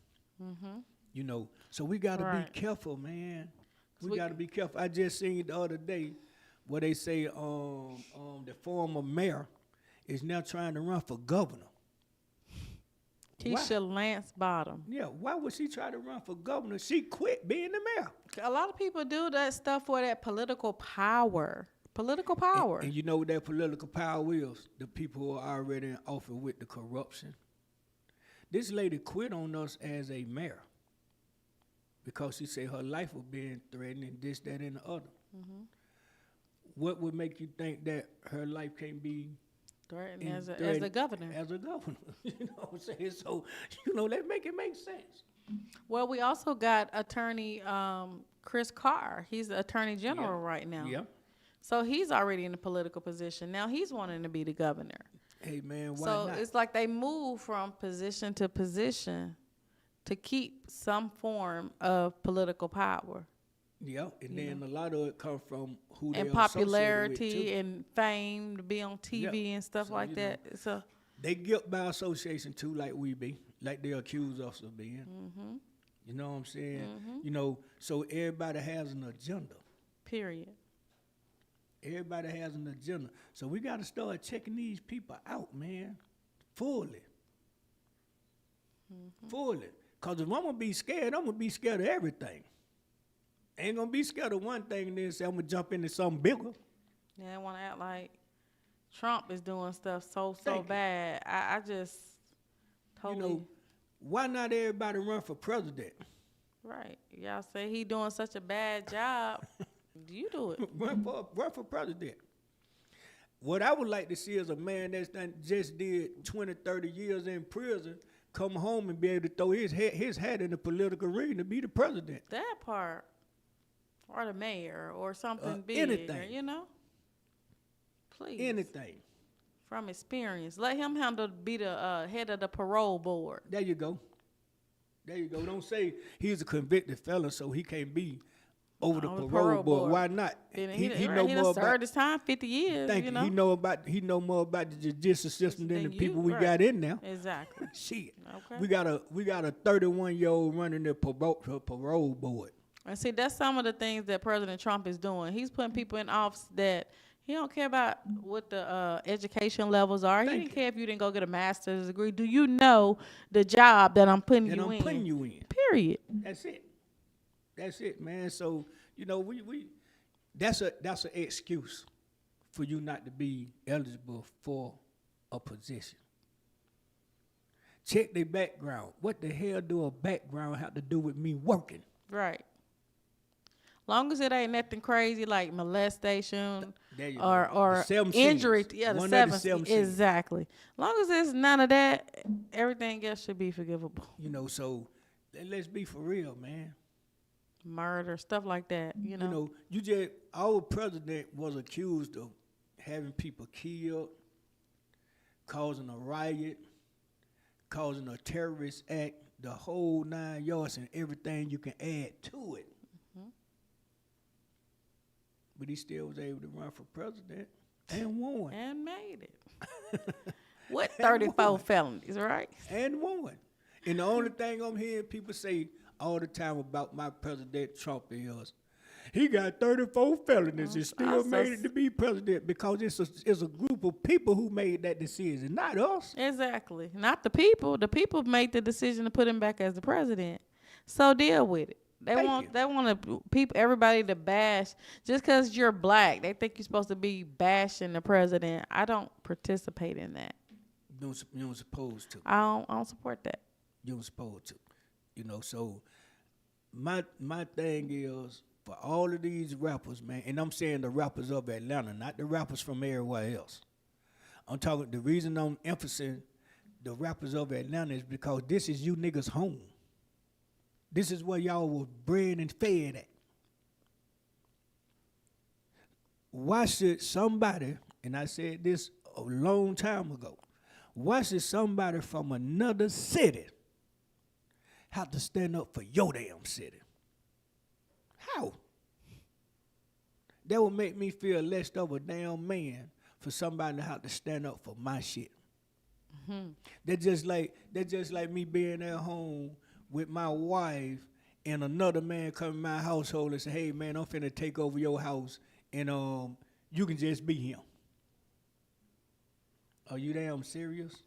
Mm-hmm. You know, so we got to Right. be careful, man. We We- got to be careful. I just seen the other day where they say the former mayor is now trying to run for governor. Keisha Lance Bottom. Yeah, why would she try to run for governor? She quit being the mayor. A lot of people do that stuff for that political power. Political power. And you know what that political power is? The people who are already in office with the corruption. This lady quit on us as a mayor because she said her life was being threatened and this, that, and the other. Mm-hmm. What would make you think that her life can't be Threatened in as a threatened governor. As a governor, you know what I'm saying? So, you know, let's make it make sense. Well, we also got attorney Chris Carr. He's the attorney general right now. Yeah. So he's already in a political position. Now he's wanting to be the governor. Hey, man, why So not? it's like they move from position to position to keep some form of political power Yeah, and you then a lot of it come from who and they're associated with, popularity too. and fame to be on TV and stuff So, like you know, that. So, They guilt by association too, like we be, like they accuse us of being. mm-hmm, You know what I'm saying? mm-hmm, You know, so everybody has an agenda. period. Everybody has an agenda. So we got to start checking these people out, man, fully. Mm-hmm. Fully. Because if I'm going to be scared, I'm going to be scared of everything. Ain't going to be scared of one thing and then say I'm going to jump into something bigger. Yeah, they want to act like Trump is doing stuff so Thank you. bad. I just totally You know, why not everybody run for president? right. Y'all say he doing such a bad job. You do it. Run for president. What I would like to see is a man that's done just did 20, 30 years in prison, come home and be able to throw his hat in the political ring to be the president. That part, or the mayor, or something big, anything. you know. Please, Anything. from experience, let him be the head of the parole board. There you go. There you go. Don't say he's a convicted felon, so he can't be over the parole board. Why not? Then He right, know he more done about. served his time, 50 years. Thank you you. know. He know more about the judicial system than the Than people you, we right. got in now. Exactly. Shit. Okay. We got a 31-year-old running the parole board. And see, that's some of the things that President Trump is doing. He's putting people in office that he don't care about what the education levels are. He Thank didn't you. care if you didn't go get a master's degree. Do you know the job that I'm putting And you I'm in? putting you in. Period. That's it. That's it, man. So, you know, we That's an excuse for you not to be eligible for a position. Check their background. What the hell do a background have to do with me working? Right. Long as it ain't nothing crazy like molestation There you or go. The or seven injury. sins. Yeah, the One of seven. the seven sins. Exactly. Long as it's none of that, everything else should be forgivable. You know, so let's be for real, man. Murder, stuff like that. You You know. know, our president was accused of having people killed, causing a riot, causing a terrorist act, the whole 9 yards and everything you can add to it. Mm-hmm. But he still was able to run for president and won. And made it. With 34 felonies, right? And won. And the only thing I'm hearing people say all the time about my president Trump is he got 34 felonies and still made it to be president because it's a group of people who made that decision, not us. Exactly. Not the people. The people made the decision to put him back as the president. So deal with it. They want everybody to bash just because you're black. They think you're supposed to be bashing the president. I don't participate in that. You don't supposed to. I don't support that. You don't supposed to. You know, so my thing is for all of these rappers, man, and I'm saying the rappers of Atlanta, not the rappers from everywhere else. I'm talking, the reason I'm emphasizing the rappers of Atlanta is because this is you niggas' home. This is where y'all was bred and fed at. Why should somebody, and I said this a long time ago, why should somebody from another city have to stand up for your damn city? How? That would make me feel less of a damn man for somebody to have to stand up for my shit. Mm-hmm. That's just like me being at home with my wife and another man come in my household and say, hey man, I'm finna take over your house and you can just be him. Are you damn serious?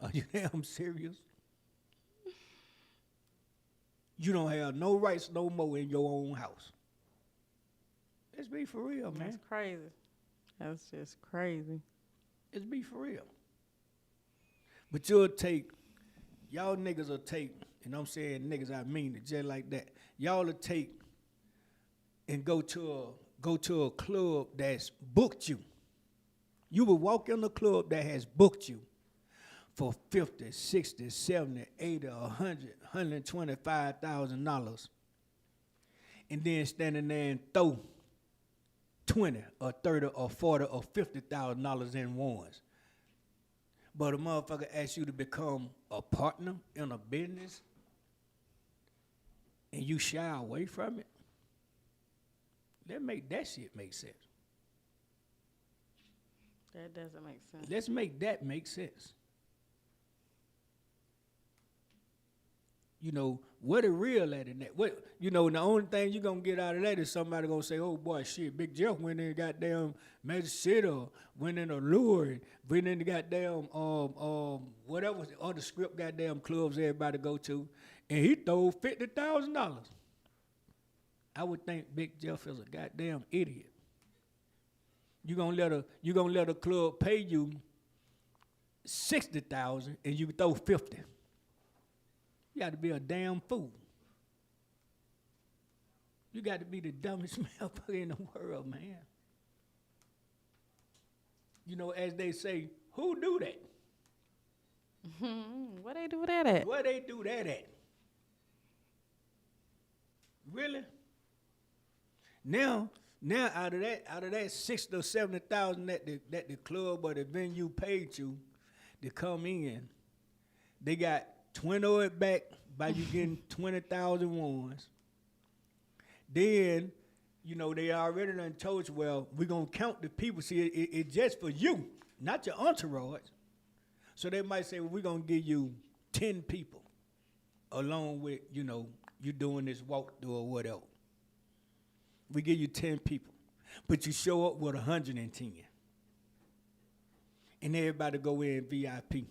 Are you damn serious? You don't have no rights no more in your own house. Let's be for real, man. That's crazy. That's just crazy. Let's be for real. But y'all niggas will take, and I'm saying niggas, I mean it just like that. Y'all will take and go to a club that's booked you. You will walk in a club that has booked you for $50, $60, $70, $80, $100, $125,000, and then standing there and throw $20 or $30 or $40 or $50,000 in ones. But a motherfucker asks you to become a partner in a business and you shy away from it. That shit make sense. That doesn't make sense. Let's make that make sense. You know, what the real at in that? What, you know, the only thing you're going to get out of that is somebody going to say, oh, boy, shit, Big Jeff went in goddamn Magic City or went in Allure, went in the goddamn, whatever other script goddamn clubs everybody go to, and he threw $50,000. I would think Big Jeff is a goddamn idiot. You gonna let a club pay you $60,000 and you throw $50,000. You got to be a damn fool. You got to be the dumbest motherfucker in the world, man. You know, as they say, who do that? Where they do that at? Where they do that at? Really? Now out of that 60 or 70,000 that the club or the venue paid you to come in, they got 20 of it back by you getting 20,000 ones. Then, you know, they already done told you, well, we're going to count the people. See, it's just for you, not your entourage. So they might say, well, we're going to give you 10 people along with, you know, you doing this walkthrough or whatever. We give you 10 people, but you show up with 110. And everybody go in VIP.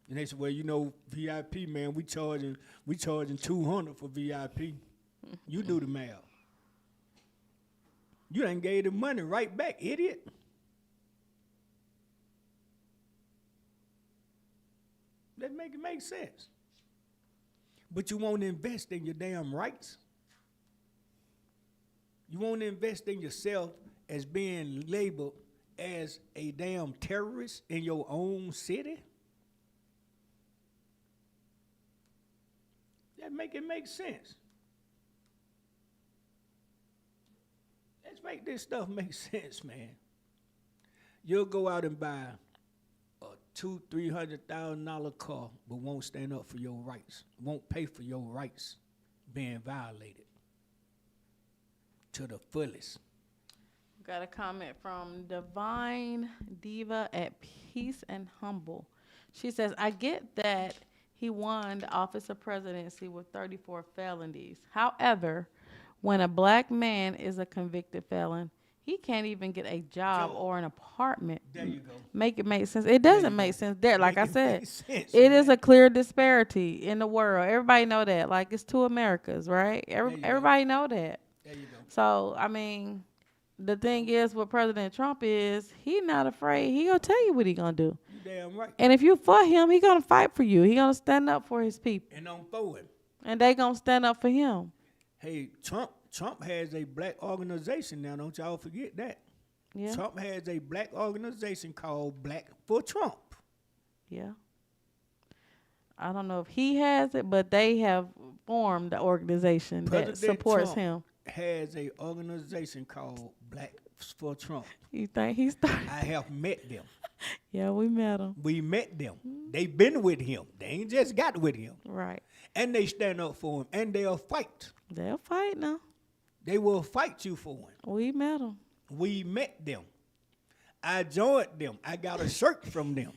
And they said, well, you know, VIP, man, we charging $200 for VIP. You do the math. You done gave the money right back, idiot. That make it make sense. But you won't invest in your damn rights. You won't invest in yourself as being labeled as a damn terrorist in your own city. That make it make sense. Let's make this stuff make sense, man. You'll go out and buy a $200,000-$300,000 car, but won't stand up for your rights. Won't pay for your rights being violated to the fullest. Got a comment from Divine Diva at Peace and Humble. She says, I get that he won the office of presidency with 34 felonies. However, when a black man is a convicted felon, he can't even get a job or an apartment. There you go. Make it make sense. It doesn't make sense there. Like I said, sense, it is a clear disparity in the world. Everybody know that. Like, it's two Americas, right? Everybody know that. There you go. So, I mean, the thing is with President Trump is he not afraid. He gonna tell you what he gonna do. You damn right. And if you for him, he gonna fight for you. He gonna stand up for his people. And on forward. And they gonna stand up for him. Hey, Trump has a black organization now. Don't y'all forget that. Yeah. Trump has a black organization called Black for Trump. Yeah. I don't know if he has it, but they have formed the organization that supports him. Has a organization called Black for Trump. You think he started? I have met them. Yeah, we met him. We met them. They've been with him. They ain't just got with him. Right. And they stand up for him. And they'll fight. They'll fight now. They will fight you for him. We met them. We met them. I joined them. I got a shirt from them.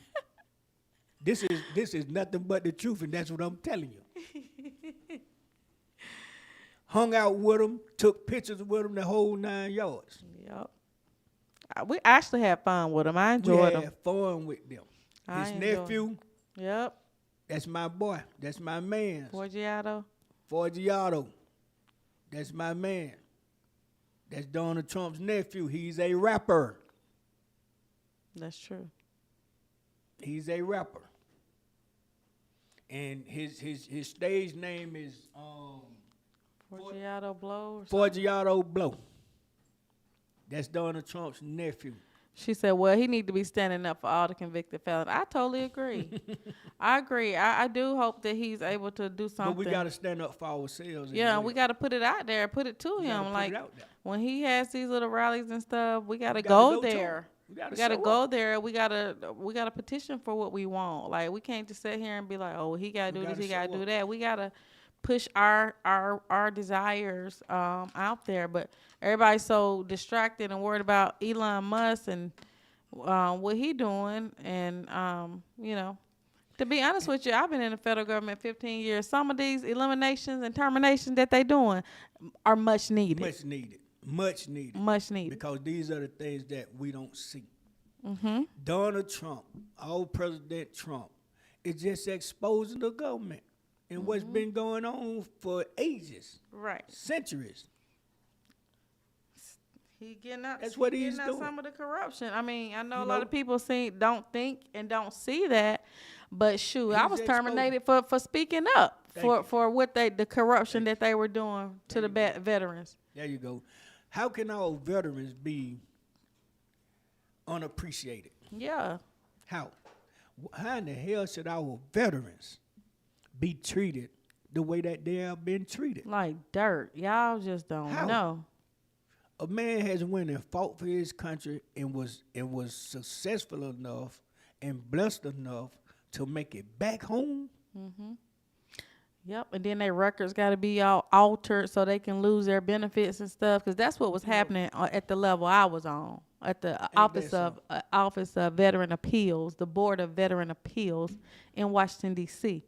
This is nothing but the truth, and that's what I'm telling you. Hung out with them, took pictures with them, the whole 9 yards. Yep. We actually had fun with him. I enjoyed him. We had fun with them. His nephew. Yep. That's my boy. That's my man. Forgiato. That's my man. That's Donald Trump's nephew. He's a rapper. That's true. He's a rapper. And his stage name is Forgiato Blow. Forgiato Blow. That's Donald Trump's nephew. She said, well, he need to be standing up for all the convicted felons. I totally agree. I agree. I do hope that he's able to do something. But we got to stand up for ourselves. Yeah, we got to put it out there, put it to him. Like, when he has these little rallies and stuff, we got to go there. We got to go there. We got to petition for what we want. Like, we can't just sit here and be like, oh, he got to do this, he got to do that. We got to push our desires out there. But everybody's so distracted and worried about Elon Musk and what he doing. And, to be honest with you, I've been in the federal government 15 years. Some of these eliminations and terminations that they doing are much needed. Much needed. Much needed. Because these are the things that we don't see. Mm-hmm. Donald Trump, old President Trump, is just exposing the government and what's been going on for ages. Right. Centuries. He getting out. That's what he's doing. Some of the corruption. I mean, I know a lot of people don't think and don't see that, but shoot, I was terminated for speaking up for what the corruption that they were doing to the veterans. There you go. How can our veterans be unappreciated? Yeah. How? How in the hell should our veterans be treated the way that they have been treated? Like dirt. Y'all just don't know. A man has went and fought for his country and was successful enough and blessed enough to make it back home. Mm-hmm. Yep, and then their records got to be all altered so they can lose their benefits and stuff. Because that's what was happening at the level I was on, at the Office of Veteran Appeals, the Board of Veteran Appeals in Washington, D.C.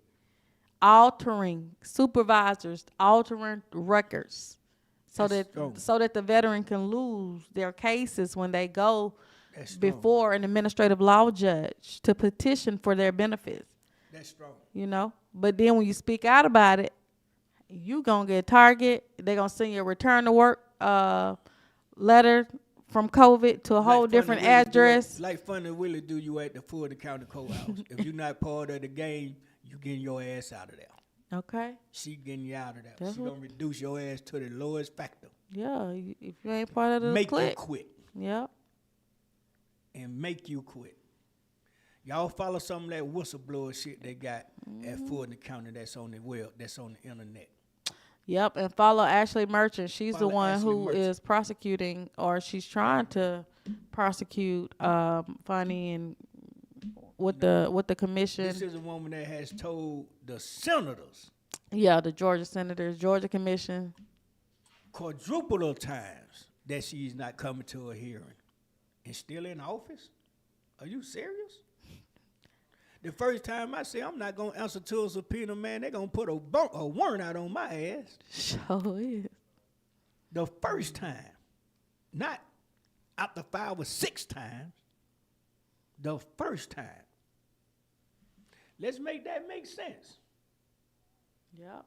Altering supervisors, altering records, so that the veteran can lose their cases when they go before an administrative law judge to petition for their benefits. That's strong. But then when you speak out about it, you gonna get targeted. They gonna send you a return to work letter from COVID to a whole Like Funny different Willie do it, address. like Funny Willie do you at the Fulton County Courthouse. If you're not part of the game, you getting your ass out of there. Okay. She getting you out of there. That's She what. gonna reduce your ass to the lowest factor. Yeah. If you ain't part of the Make you clique. quit. Yep. And make you quit. Y'all follow some of that whistleblower shit they got at Fulton County that's on the internet. Yep. And follow Ashley Merchant. She's the Follow one Ashley who Merchant. is prosecuting, or she's trying to prosecute Funny and with the commission. This is a woman that has told the senators Yeah, the Georgia senators, Georgia commission. quadruple of times that she's not coming to a hearing and still in office. Are you serious? The first time I say I'm not gonna answer to a subpoena, man, they're gonna put a warrant out on my ass. Sure is. The first time, not after 5 or 6 times. The first time. Let's make that make sense. Yep.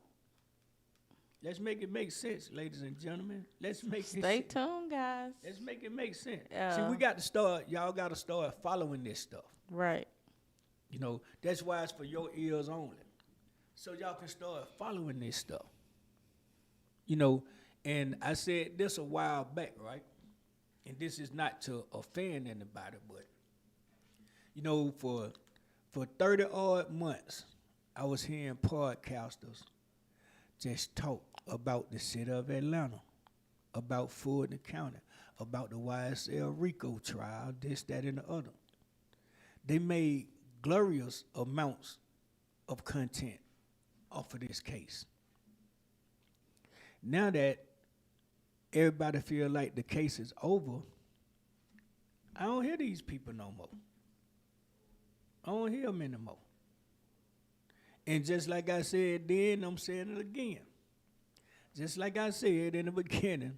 Let's make it make sense, ladies and gentlemen. Let's make it Stay tuned, guys. Let's make it make sense. Yeah. See, we got to start. Y'all got to start following this stuff. Right. You know, that's why it's for your ears only. So y'all can start following this stuff. You know, and I said this a while back, right? And this is not to offend anybody, but you know, for 30 odd months, I was hearing podcasters just talk about the city of Atlanta, about Fulton County, about the YSL Rico trial, this, that, and the other. They made glorious amounts of content off of this case. Now that everybody feel like the case is over, I don't hear these people no more. I don't hear them anymore. And just like I said then, I'm saying it again. Just like I said in the beginning,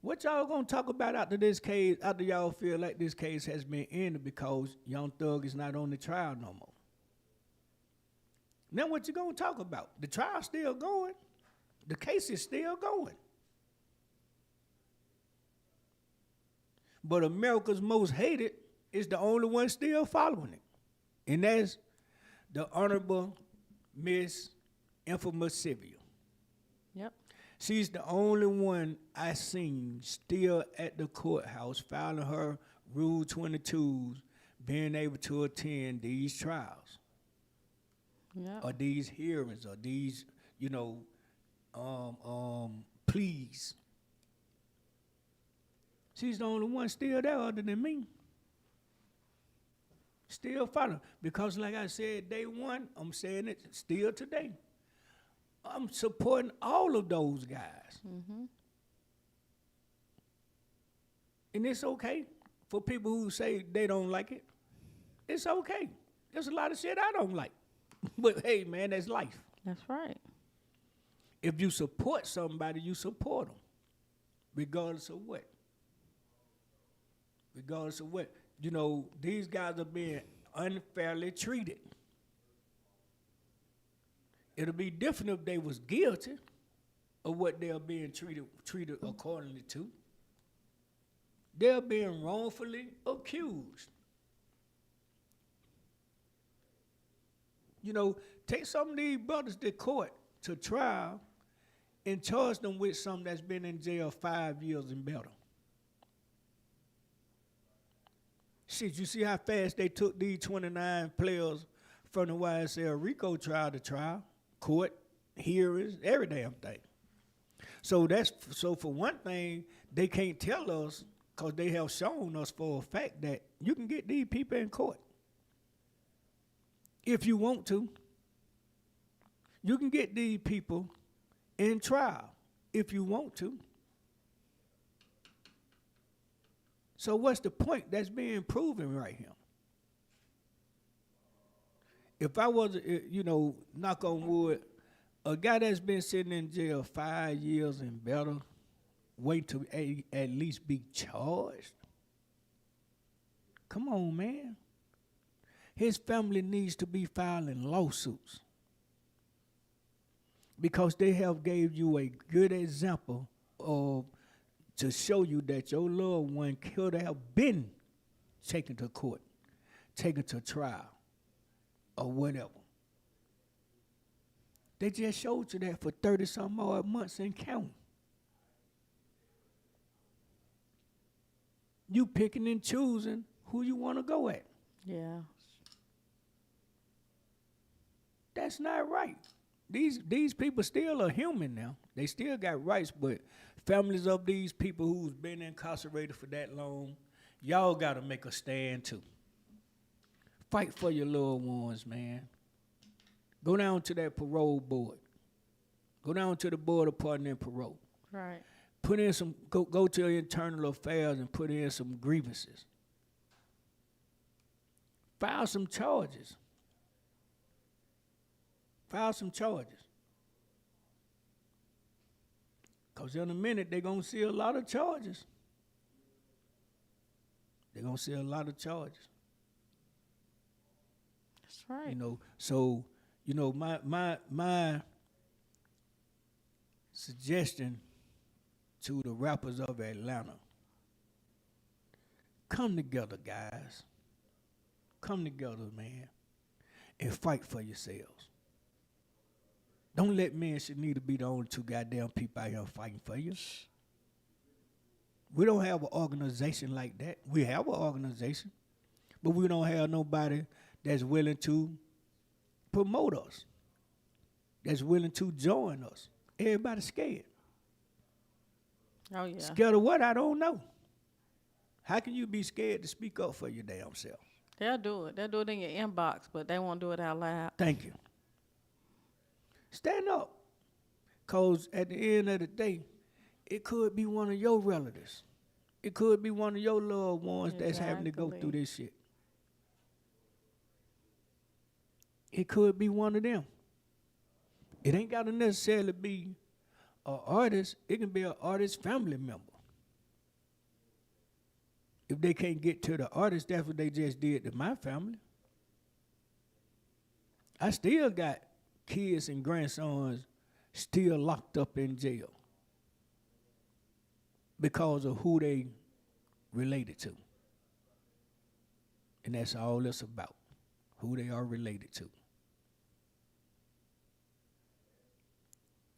what y'all gonna talk about after this case, after y'all feel like this case has been ended because Young Thug is not on the trial no more? Now what you gonna talk about? The trial's still going. The case is still going. But America's Most Hated is the only one still following it. And that's the Honorable Miss Infamous Sylvia. Yep. She's the only one I seen still at the courthouse filing her Rule 22s, being able to attend these trials. Yep. Or these hearings, or these, pleas. She's the only one still there other than me. Still following. Because like I said, day one, I'm saying it still today. I'm supporting all of those guys. Mm-hmm. And it's okay for people who say they don't like it. It's okay. There's a lot of shit I don't like. But hey, man, that's life. That's right. If you support somebody, you support them. Regardless of what. Regardless of what. You know, these guys are being unfairly treated. It'll be different if they was guilty of what they're being treated accordingly to. They're being wrongfully accused. You know, take some of these brothers to court, to trial, and charge them with something that's been in jail 5 years and better. Shit, you see how fast they took these 29 players from the YSL Rico trial to trial, court, hearings, every damn thing. So for one thing, they can't tell us, because they have shown us for a fact that you can get these people in court. If you want to. You can get these people in trial if you want to. So what's the point that's being proven right here? If I was, knock on wood, a guy that's been sitting in jail 5 years and better, wait to at least be charged? Come on, man. His family needs to be filing lawsuits because they have gave you a good example of to show you that your loved one could have been taken to court, taken to trial, or whatever. They just showed you that for 30-some odd months and counting. You picking and choosing who you want to go at. Yeah. That's not right. These people still are human now. They still got rights, but families of these people who's been incarcerated for that long, y'all got to make a stand too. Fight for your loved ones, man. Go down to that parole board. Go down to the board of pardon and parole. Right. Put in some, go to internal affairs and put in some grievances. File some charges. File some charges. Because in a minute, they're going to see a lot of charges. They're going to see a lot of charges. That's right. You know, so, you know, my suggestion to the rappers of Atlanta, come together, guys. Come together, man, and fight for yourselves. Don't let me and Shanita be the only two goddamn people out here fighting for you. We don't have an organization like that. We have an organization, but we don't have nobody that's willing to promote us, that's willing to join us. Everybody's scared. Oh, yeah. Scared of what? I don't know. How can you be scared to speak up for your damn self? They'll do it. They'll do it in your inbox, but they won't do it out loud. Thank you. Stand up. Because at the end of the day, it could be one of your relatives. It could be one of your loved ones that's having to go through this shit. It could be one of them. It ain't got to necessarily be an artist. It can be an artist family member. If they can't get to the artist, that's what they just did to my family. I still got kids and grandsons still locked up in jail because of who they related to. And that's all it's about, who they are related to.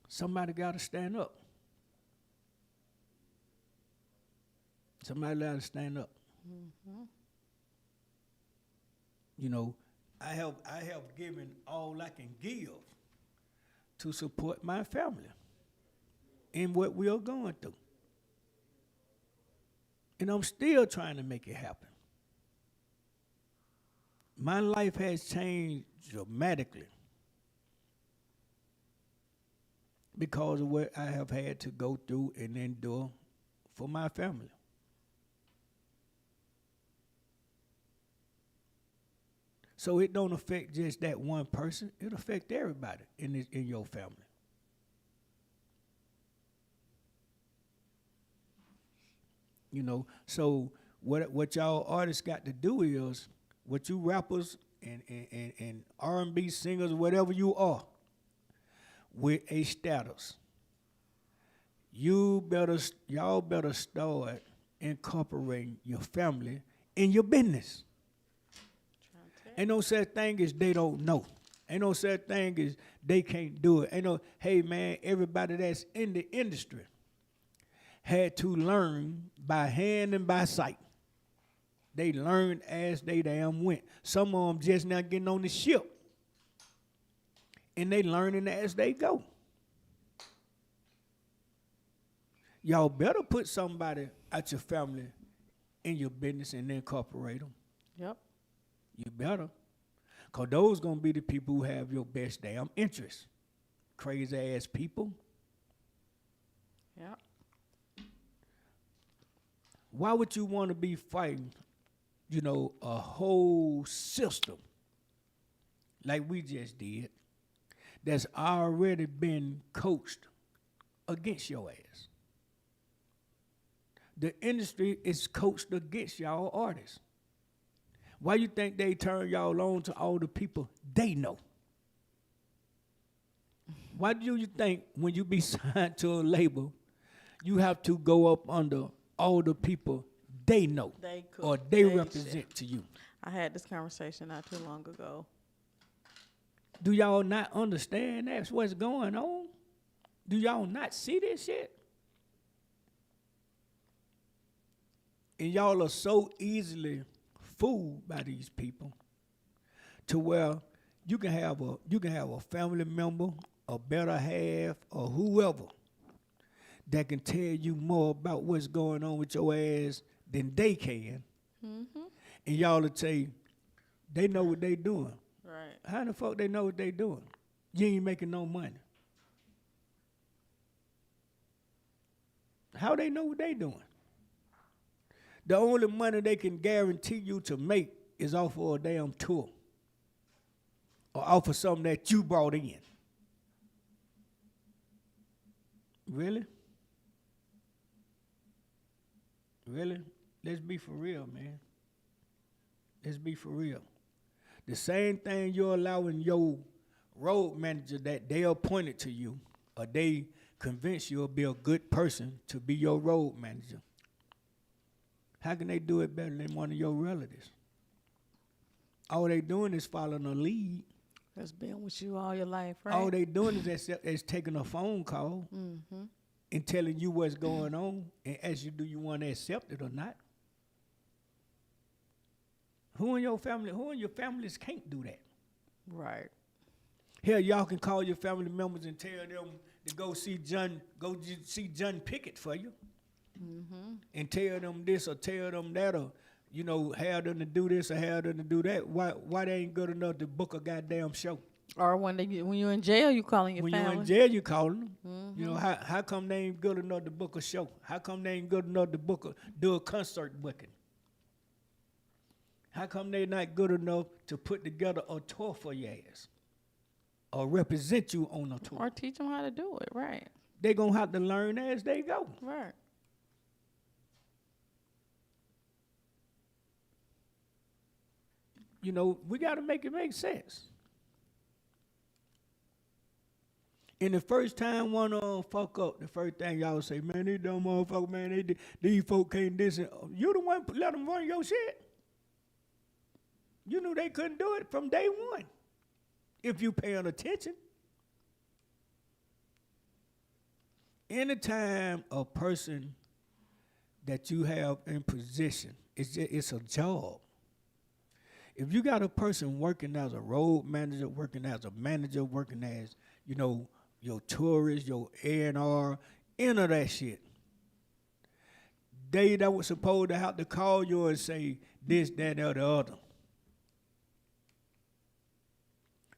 Somebody got to stand up. Somebody got to stand up. Mm-hmm. You know, I have given all I can give to support my family in what we are going through. And I'm still trying to make it happen. My life has changed dramatically because of what I have had to go through and endure for my family. So it don't affect just that one person. It affects everybody in your family. You know, so what y'all artists got to do is, what you rappers and R&B singers, whatever you are, with a status, y'all better start incorporating your family in your business. Ain't no such thing as they don't know. Ain't no such thing as they can't do it. Ain't no, hey man, everybody that's in the industry had to learn by hand and by sight. They learned as they damn went. Some of them just now getting on the ship. And they learning as they go. Y'all better put somebody out your family in your business and incorporate them. Yep. You better. Because those going to be the people who have your best damn interest. Crazy ass people. Yep. Why would you want to be fighting, you know, a whole system like we just did that's already been coached against your ass? The industry is coached against y'all artists. Why you think they turn y'all on to all the people they know? Why do you think when you be signed to a label, You have to go up under all the people they know They cook. or they They represent chef. to you. I had this conversation not too long ago. Do y'all not understand that's what's going on? Do y'all not see this shit? And y'all are so easily fooled by these people to where you can have a family member, a better half, or whoever that can tell you more about what's going on with your ass than they can. Mm-hmm. And y'all will say, they know what they doing. Right. How the fuck they know what they doing? You ain't making no money. How they know what they doing? The only money they can guarantee you to make is off of a damn tour. Or off of something that you brought in. Really? Really? Let's be for real, man. Let's be for real. The same thing you're allowing your road manager that they appointed to you, or they convince you'll be a good person to be your road manager. How can they do it better than one of your relatives? All they doing is following a lead. That's been with you all your life, right? All they doing is taking a phone call Mm-hmm. and telling you what's going on and ask you, do you want to accept it or not? Who in your families can't do that? Right. Hell, y'all can call your family members and tell them to go see John Pickett for you. Mm-hmm. And tell them this or tell them that, or have them to do this or have them to do that. Why they ain't good enough to book a goddamn show? Or when you're in jail, you calling your When family. you're in jail, you calling them. Mm-hmm. How come they ain't good enough to book a show? How come they ain't good enough to do a concert booking? How come they not good enough to put together a tour for your ass? Or represent you on a tour? Or teach them how to do it, right? They gonna have to learn as they go. Right. We gotta make it make sense. And the first time one of them fuck up, the first thing y'all say, man, these dumb motherfuckers, man, these folk can't this. You the one let them run your shit. You knew they couldn't do it from day one. If you paying attention. Anytime a person that you have in position, it's a job. If you got a person working as a road manager, working as a manager, working as, your tourist, your A&R, enter that shit. They that was supposed to have to call you and say this, that, or the other.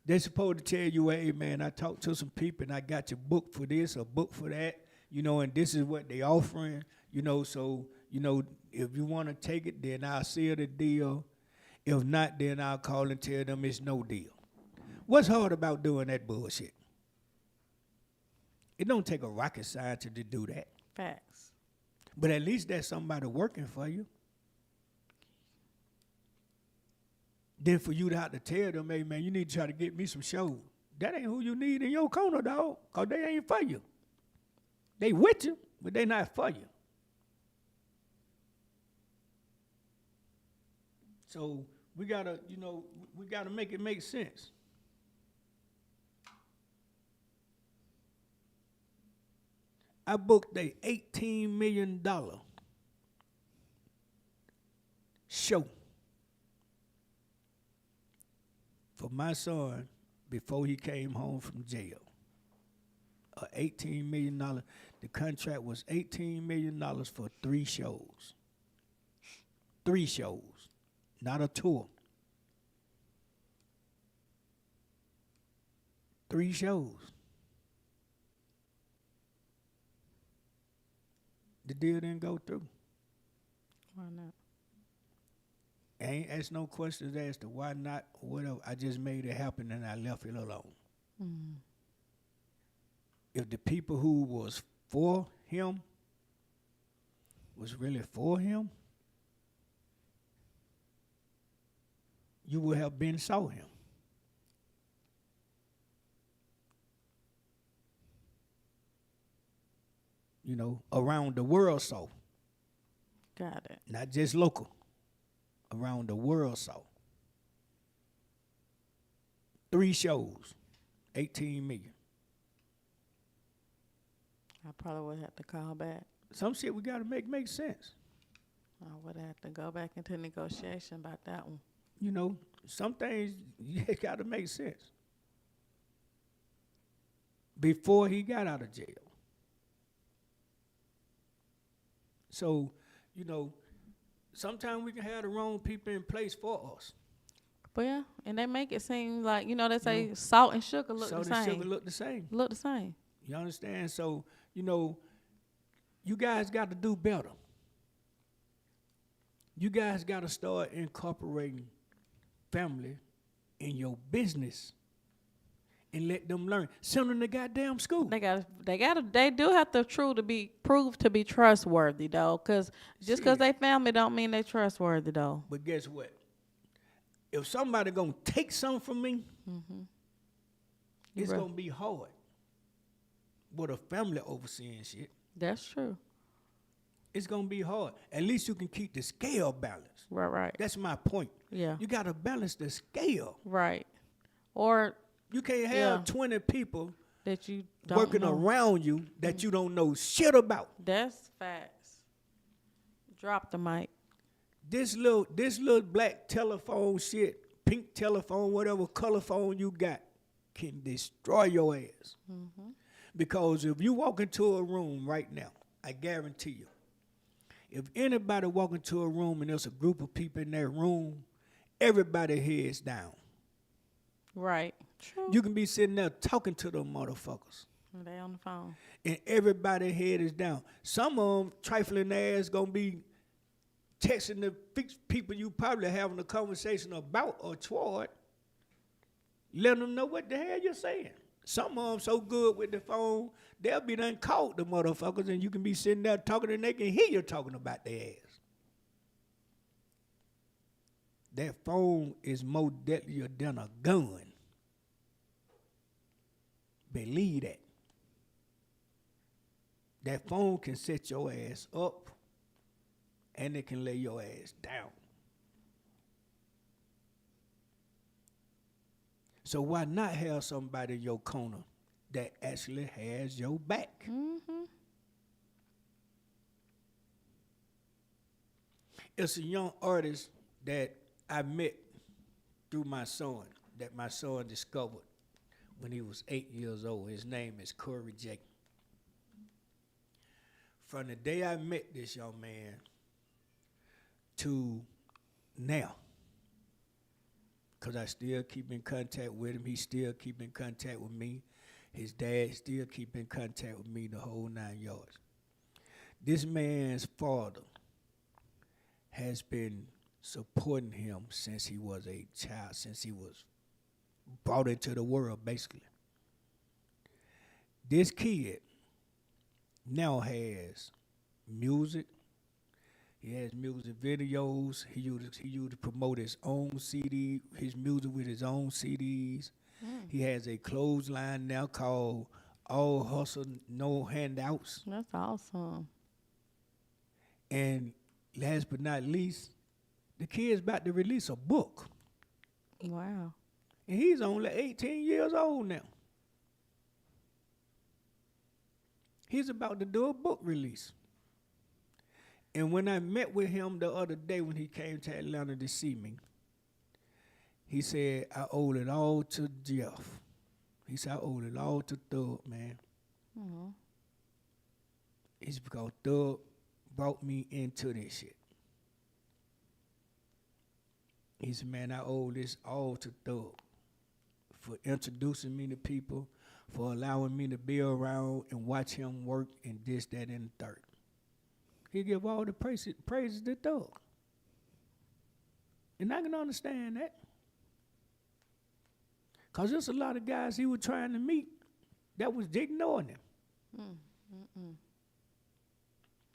They're supposed to tell you, hey, man, I talked to some people and I got you booked for this or booked for that, and this is what they offering, so, if you want to take it, then I'll seal the deal. If not, then I'll call and tell them it's no deal. What's hard about doing that bullshit? It don't take a rocket scientist to do that. Facts. But at least there's somebody working for you. Then for you to have to tell them, hey, man, you need to try to get me some shows. That ain't who you need in your corner, dog, because they ain't for you. They with you, but they not for you. So we gotta make it make sense. I booked a $18 million show for my son before he came home from jail. $18 million. The contract was $18 million for 3 shows. 3 shows, not a tour. 3 shows. The deal didn't go through. Why not? I ain't asked no questions as to why not or whatever. I just made it happen and I left it alone. Mm. If the people who was for him was really for him, you would have been saw him. around the world so. Got it. Not just local, around the world so. 3 shows, 18 million. I probably would have to call back. Some shit we gotta make sense. I would have to go back into negotiation about that one. Some things you gotta make sense. Before he got out of jail. So, sometimes we can have the wrong people in place for us. But yeah, and they make it seem like, they say salt and sugar look the Salt and same. sugar look the same. Look the same. You understand? So, you guys got to do better. You guys got to start incorporating family in your business and let them learn. Send them to goddamn school. They do have to prove to be trustworthy though, because just because they family don't mean they trustworthy though. But guess what? If somebody gonna take something from me, it's gonna be hard. With a family overseeing shit, That's true. it's gonna be hard. At least you can keep the scale balanced. Right. That's my point. Yeah. You gotta balance the scale. Right. Or You can't have 20 people that you don't working know. around you that you don't know shit about. That's facts. Drop the mic. This little black telephone shit, pink telephone, whatever color phone you got, can destroy your ass. Because if you walk into a room right now, I guarantee you, if anybody walk into a room and there's a group of people in that room, everybody heads down. Right. True. You can be sitting there talking to them motherfuckers. They on the phone. And everybody head is down. Some of them trifling ass gonna be texting the people you probably having a conversation about or toward, letting them know what the hell you're saying. Some of them so good with the phone, they'll be done called the motherfuckers, and you can be sitting there talking and they can hear you talking about their ass. That phone is more deadlier than a gun. Believe that. That phone can set your ass up and it can lay your ass down. So why not have somebody in your corner that actually has your back? It's a young artist that I met through my son, that my son discovered when he was 8 years old. His name is Corey J. From the day I met this young man to now, because I still keep in contact with him, he still keep in contact with me, his dad still keep in contact with me, the whole 9 yards. This man's father has been supporting him since he was a child, since he was brought into the world, basically. This kid now has music. He has music videos. He used to promote his own CD, his music with his own CDs. He has a clothesline now called All Hustle, No Handouts. That's awesome. And last but not least, the kid's about to release a book. Wow. And he's only 18 years old now. He's about to do a book release. And when I met with him the other day when he came to Atlanta to see me, he said, I owe it all to Jeff. He said, I owe it all to Thug, man. It's because Thug brought me into this shit. He said, man, I owe this all to Thug for introducing me to people, for allowing me to be around and watch him work and this, that, and the third. He give all the praises to Thug. And I can understand that. Because there's a lot of guys he was trying to meet that was ignoring him.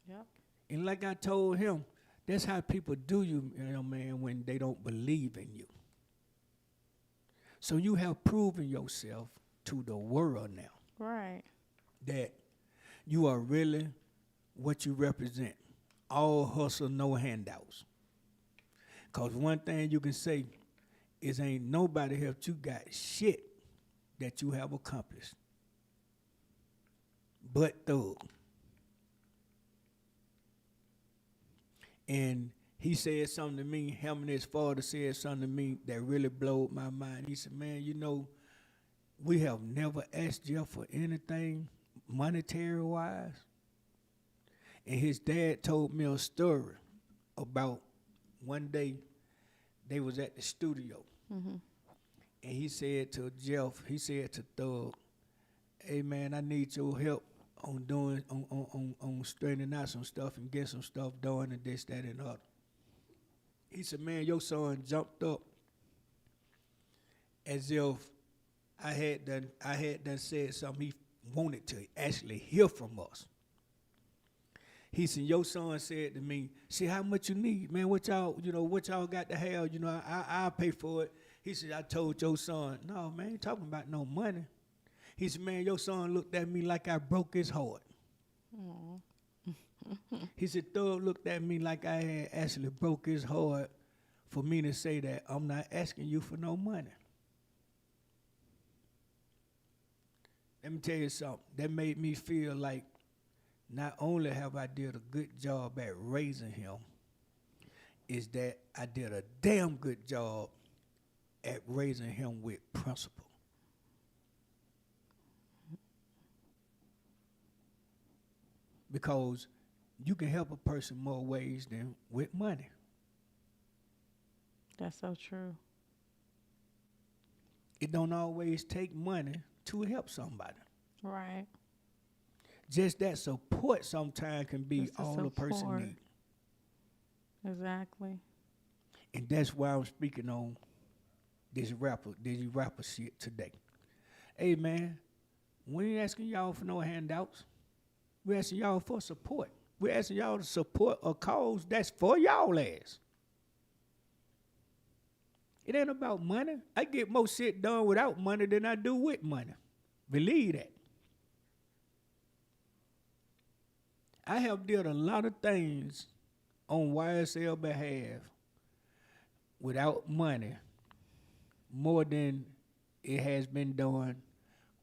Yep. And like I told him, that's how people do you, man, when they don't believe in you. So you have proven yourself to the world now. Right. That you are really what you represent. All hustle, no handouts. Cause one thing you can say is ain't nobody helped you got shit that you have accomplished. But Thug. And he said something to me, him and his father said something to me that really blowed my mind. He said, man, you know, we have never asked Jeff for anything monetary wise. And his dad told me a story about one day they was at the studio. Mm-hmm. And he said to Jeff, he said to Thug, hey man, I need your help on doing on straightening out some stuff and get some stuff done and this, that, and other. He said, man, your son jumped up as if I had done said something he wanted to actually hear from us. He said, your son said to me, see how much you need, man, what y'all got to have, I'll pay for it. He said, I told your son, no, man, ain't talking about no money. He said, man, your son looked at me like I broke his heart. He said, Thug looked at me like I had actually broke his heart for me to say that I'm not asking you for no money. Let me tell you something. That made me feel like not only have I did a good job at raising him, is that I did a damn good job at raising him with principle. Because you can help a person more ways than with money. That's so true. It don't always take money to help somebody. Right. Just that support sometimes can be Just the all a person support. needs. Exactly. And that's why I'm speaking on this rapper shit today. Hey man, we ain't asking y'all for no handouts. We're asking y'all for support. We're asking y'all to support a cause that's for y'all ass. It ain't about money. I get more shit done without money than I do with money. Believe that. I have did a lot of things on YSL behalf without money more than it has been done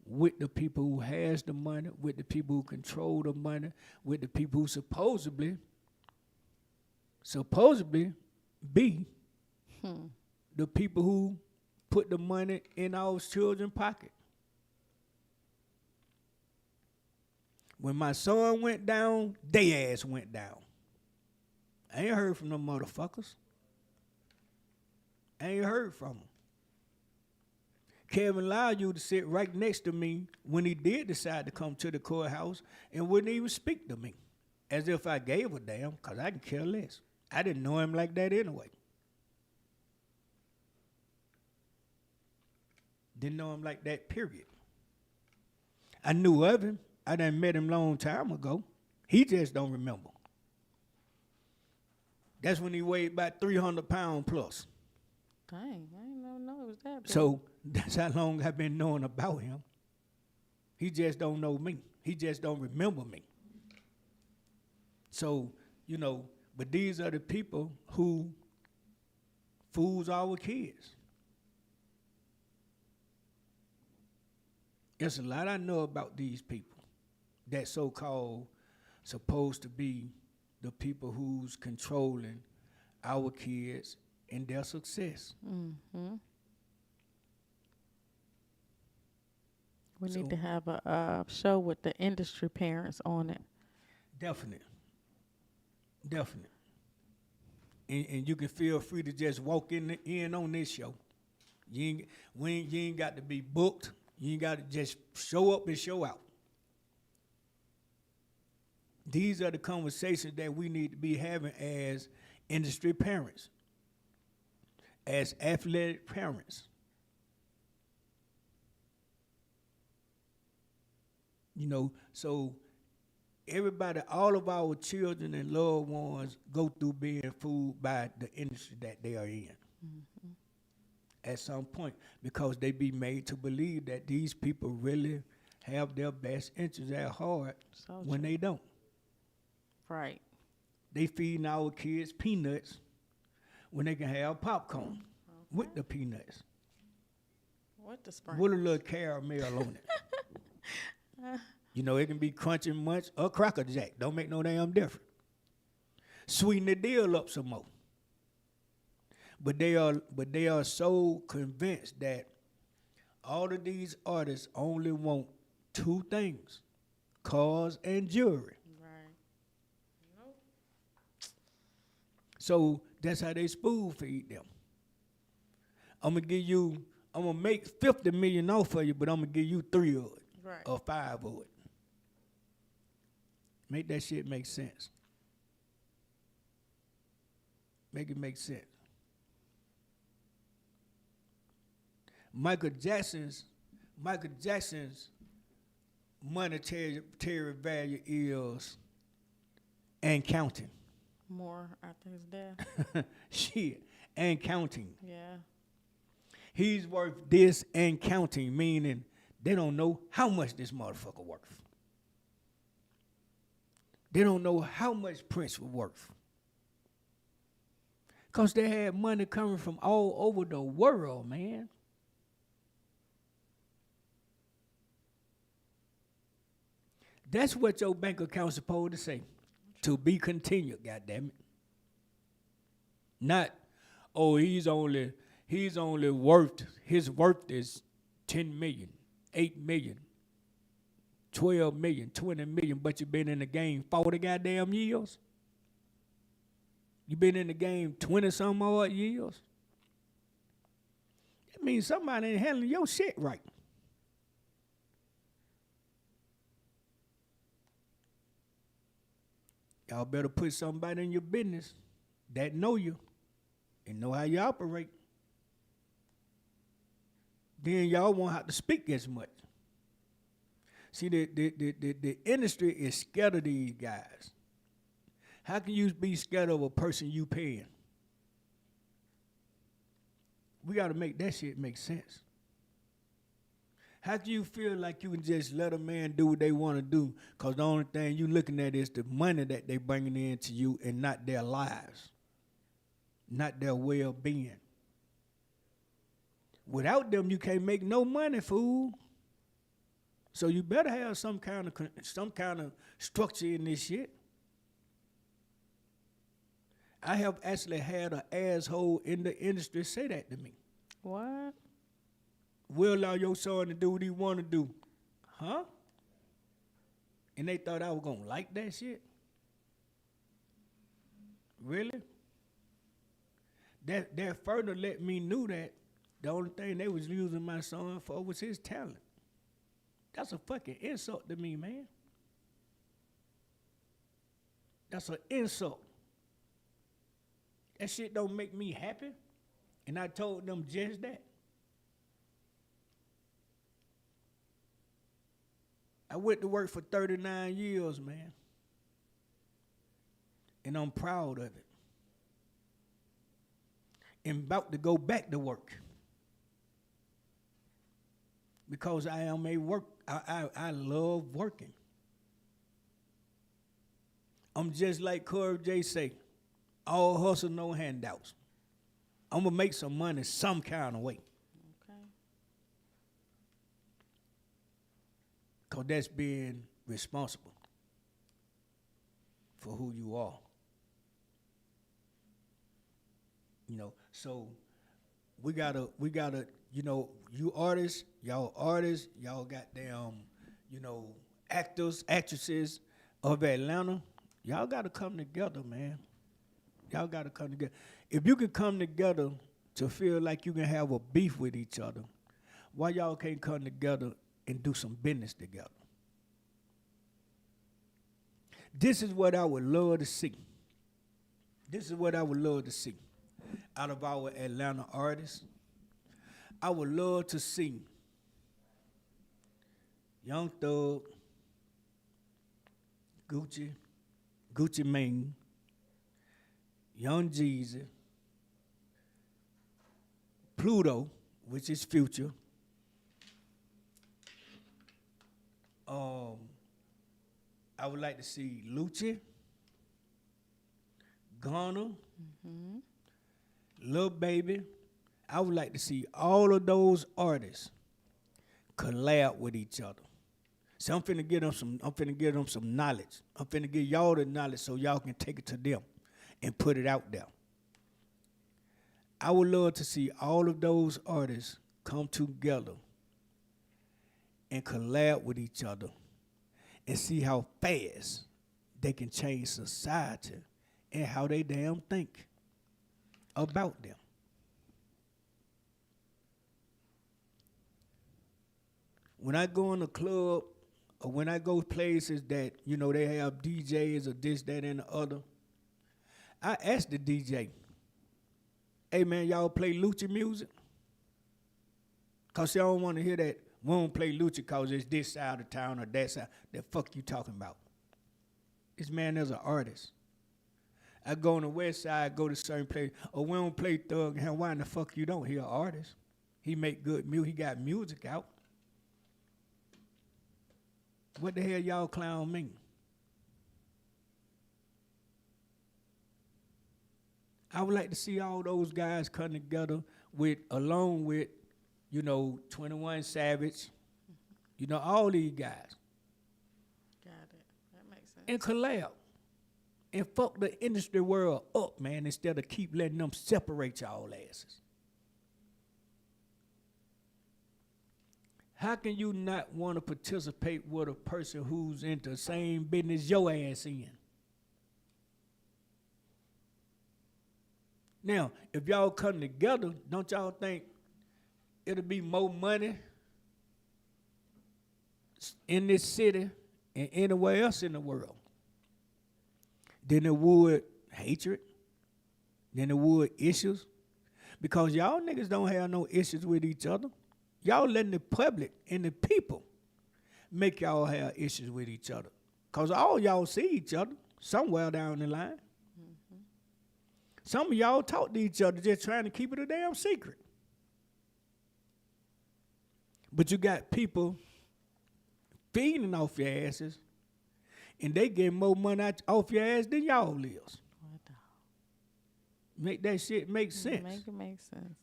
with the people who has the money, with the people who control the money, with the people who supposedly be the people who put the money in our children's pocket. When my son went down, they ass went down. I ain't heard from them motherfuckers. I ain't heard from them. Kevin allowed you to sit right next to me when he did decide to come to the courthouse and wouldn't even speak to me. As if I gave a damn, because I can care less. I didn't know him like that anyway. Didn't know him like that, period. I knew of him. I done met him long time ago. He just don't remember. That's when he weighed about 300 pounds plus. Dang, I didn't know it was that big. So that's how long I've been knowing about him. He just don't know me. He just don't remember me. So, but these are the people who fools our kids. There's a lot I know about these people that so-called supposed to be the people who's controlling our kids and their success. Mm-hmm. We need to have a show with the industry parents on it. Definite. And you can feel free to just walk in on this show. You ain't got to be booked. You ain't got to just show up and show out. These are the conversations that we need to be having as industry parents, as athletic parents. So everybody, all of our children and loved ones go through being fooled by the industry that they are in. Mm-hmm. At some point, because they be made to believe that these people really have their best interests at heart when they don't. Right. They feeding our kids peanuts when they can have popcorn Okay. with the peanuts. What the With a sprinkles? little caramel on it. You know, it can be Crunchy Munch or Cracker Jack. Don't make no damn difference. Sweeten the deal up some more. But they are so convinced that all of these artists only want two things: cars and jewelry. Right. Nope. So that's how they spoon feed them. I'm gonna make 50 million off for you, but I'm gonna give you 3 of it Right. or 5 of it. Make that shit make sense. Make it make sense. Michael Jackson's monetary value is and counting. More after his death. Shit, and counting. Yeah. He's worth this and counting, meaning they don't know how much this motherfucker worth. They don't know how much Prince was worth. Because they had money coming from all over the world, man. That's what your bank account's supposed to say. To be continued, goddammit. Not, oh, he's only worth, his worth is 10 million, 8 million, 12 million, 20 million, but you've been in the game 40 goddamn years. You've been in the game 20 some odd years. That means somebody ain't handling your shit right. Y'all better put somebody in your business that know you and know how you operate. Then y'all won't have to speak as much. See, the industry is scared of these guys. How can you be scared of a person you paying? We got to make that shit make sense. How can you feel like you can just let a man do what they want to do because the only thing you looking at is the money that they bringing in to you and not their lives, not their well-being. Without them, you can't make no money, fool. So you better have some kind of structure in this shit. I have actually had an asshole in the industry say that to me. What? We'll allow your son to do what he want to do. Huh? And they thought I was going to like that shit? Really? That further let me know that the only thing they was using my son for was his talent. That's a fucking insult to me, man. That's an insult. That shit don't make me happy. And I told them just that. I went to work for 39 years, man. And I'm proud of it. And about to go back to work. Because I am a work, I love working. I'm just like Corey J say, all hustle, no handouts. I'm gonna make some money some kind of way. Okay. Because that's being responsible for who you are. You know, so we gotta, you know, y'all goddamn, you know, actors, actresses of Atlanta, y'all gotta come together, man. Y'all gotta come together. If you can come together to feel like you can have a beef with each other, why y'all can't come together and do some business together? This is what I would love to see. This is what I would love to see out of our Atlanta artists. I would love to see Young Thug, Gucci Mane, Young Jeezy, Pluto, which is Future. I would like to see Lucci. Gunna, Lil Baby. I would like to see all of those artists collab with each other. So I'm finna give them some knowledge. I'm finna give y'all the knowledge so y'all can take it to them and put it out there. I would love to see all of those artists come together and collab with each other and see how fast they can change society and how they damn think about them. When I go in a club or when I go places that, they have DJs or this, that, and the other, I ask the DJ, hey man, y'all play lucha music? Cause y'all don't want to hear that we don't play lucha cause it's this side of town or that side. The fuck you talking about? This man is an artist. I go on the west side, go to certain place, or we don't play thug. Hell, why in the fuck you don't hear an artist? He make good music. He got music out. What the hell y'all clown me? I would like to see all those guys come together along with, 21 Savage, all these guys. Got it. That makes sense. And collab. And fuck the industry world up, man, instead of keep letting them separate y'all asses. How can you not want to participate with a person who's into the same business your ass in? Now, if y'all come together, don't y'all think it'll be more money in this city and anywhere else in the world than it would hatred, than it would issues? Because y'all niggas don't have no issues with each other. Y'all letting the public and the people make y'all have issues with each other. Because all y'all see each other somewhere down the line. Mm-hmm. Some of y'all talk to each other just trying to keep it a damn secret. But you got people feeding off your asses, and they get more money off your ass than y'all lives. Make that shit make sense. Make it make sense.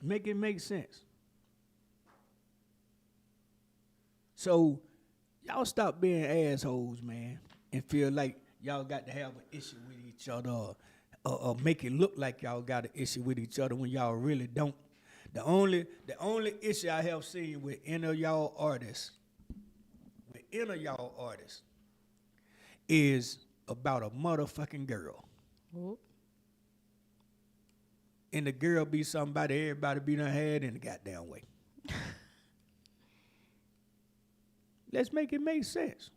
Make it make sense. So y'all stop being assholes, man, and feel like y'all got to have an issue with each other or make it look like y'all got an issue with each other when y'all really don't. The only issue I have seen with any of y'all artists, is about a motherfucking girl. Whoop. And the girl be somebody everybody be done had in the goddamn way. Let's make it make sense.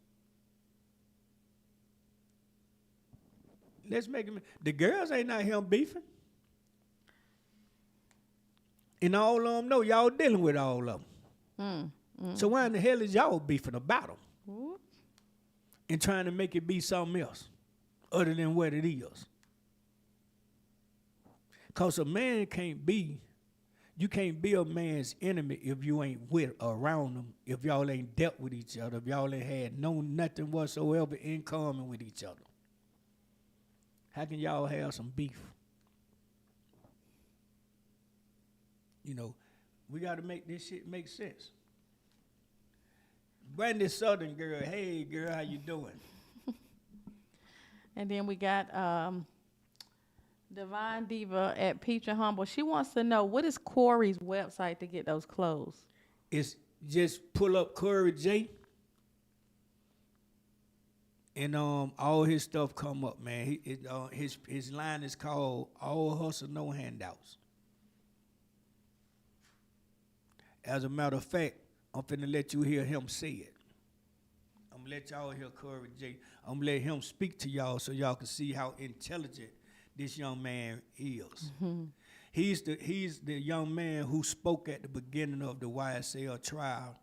Let's make it. The girls ain't not him beefing. And all of them know y'all dealing with all of them. So why in the hell is y'all beefing about them? Whoop. And trying to make it be something else other than what it is? Because a man you can't be a man's enemy if you ain't around them, if y'all ain't dealt with each other, if y'all ain't had nothing whatsoever in common with each other. How can y'all have some beef? We got to make this shit make sense. Brandy Southern girl, hey girl, how you doing? And then we got Divine Diva at Peach and Humble. She wants to know, what is Corey's website to get those clothes? It's just pull up Corey J. And all his stuff come up, man. His line is called All Hustle, No Handouts. As a matter of fact, I'm finna let you hear him say it. I'm gonna let y'all hear Corey J. I'm gonna let him speak to y'all so y'all can see how intelligent this young man is. Mm-hmm. He's the young man who spoke at the beginning of the YSL trial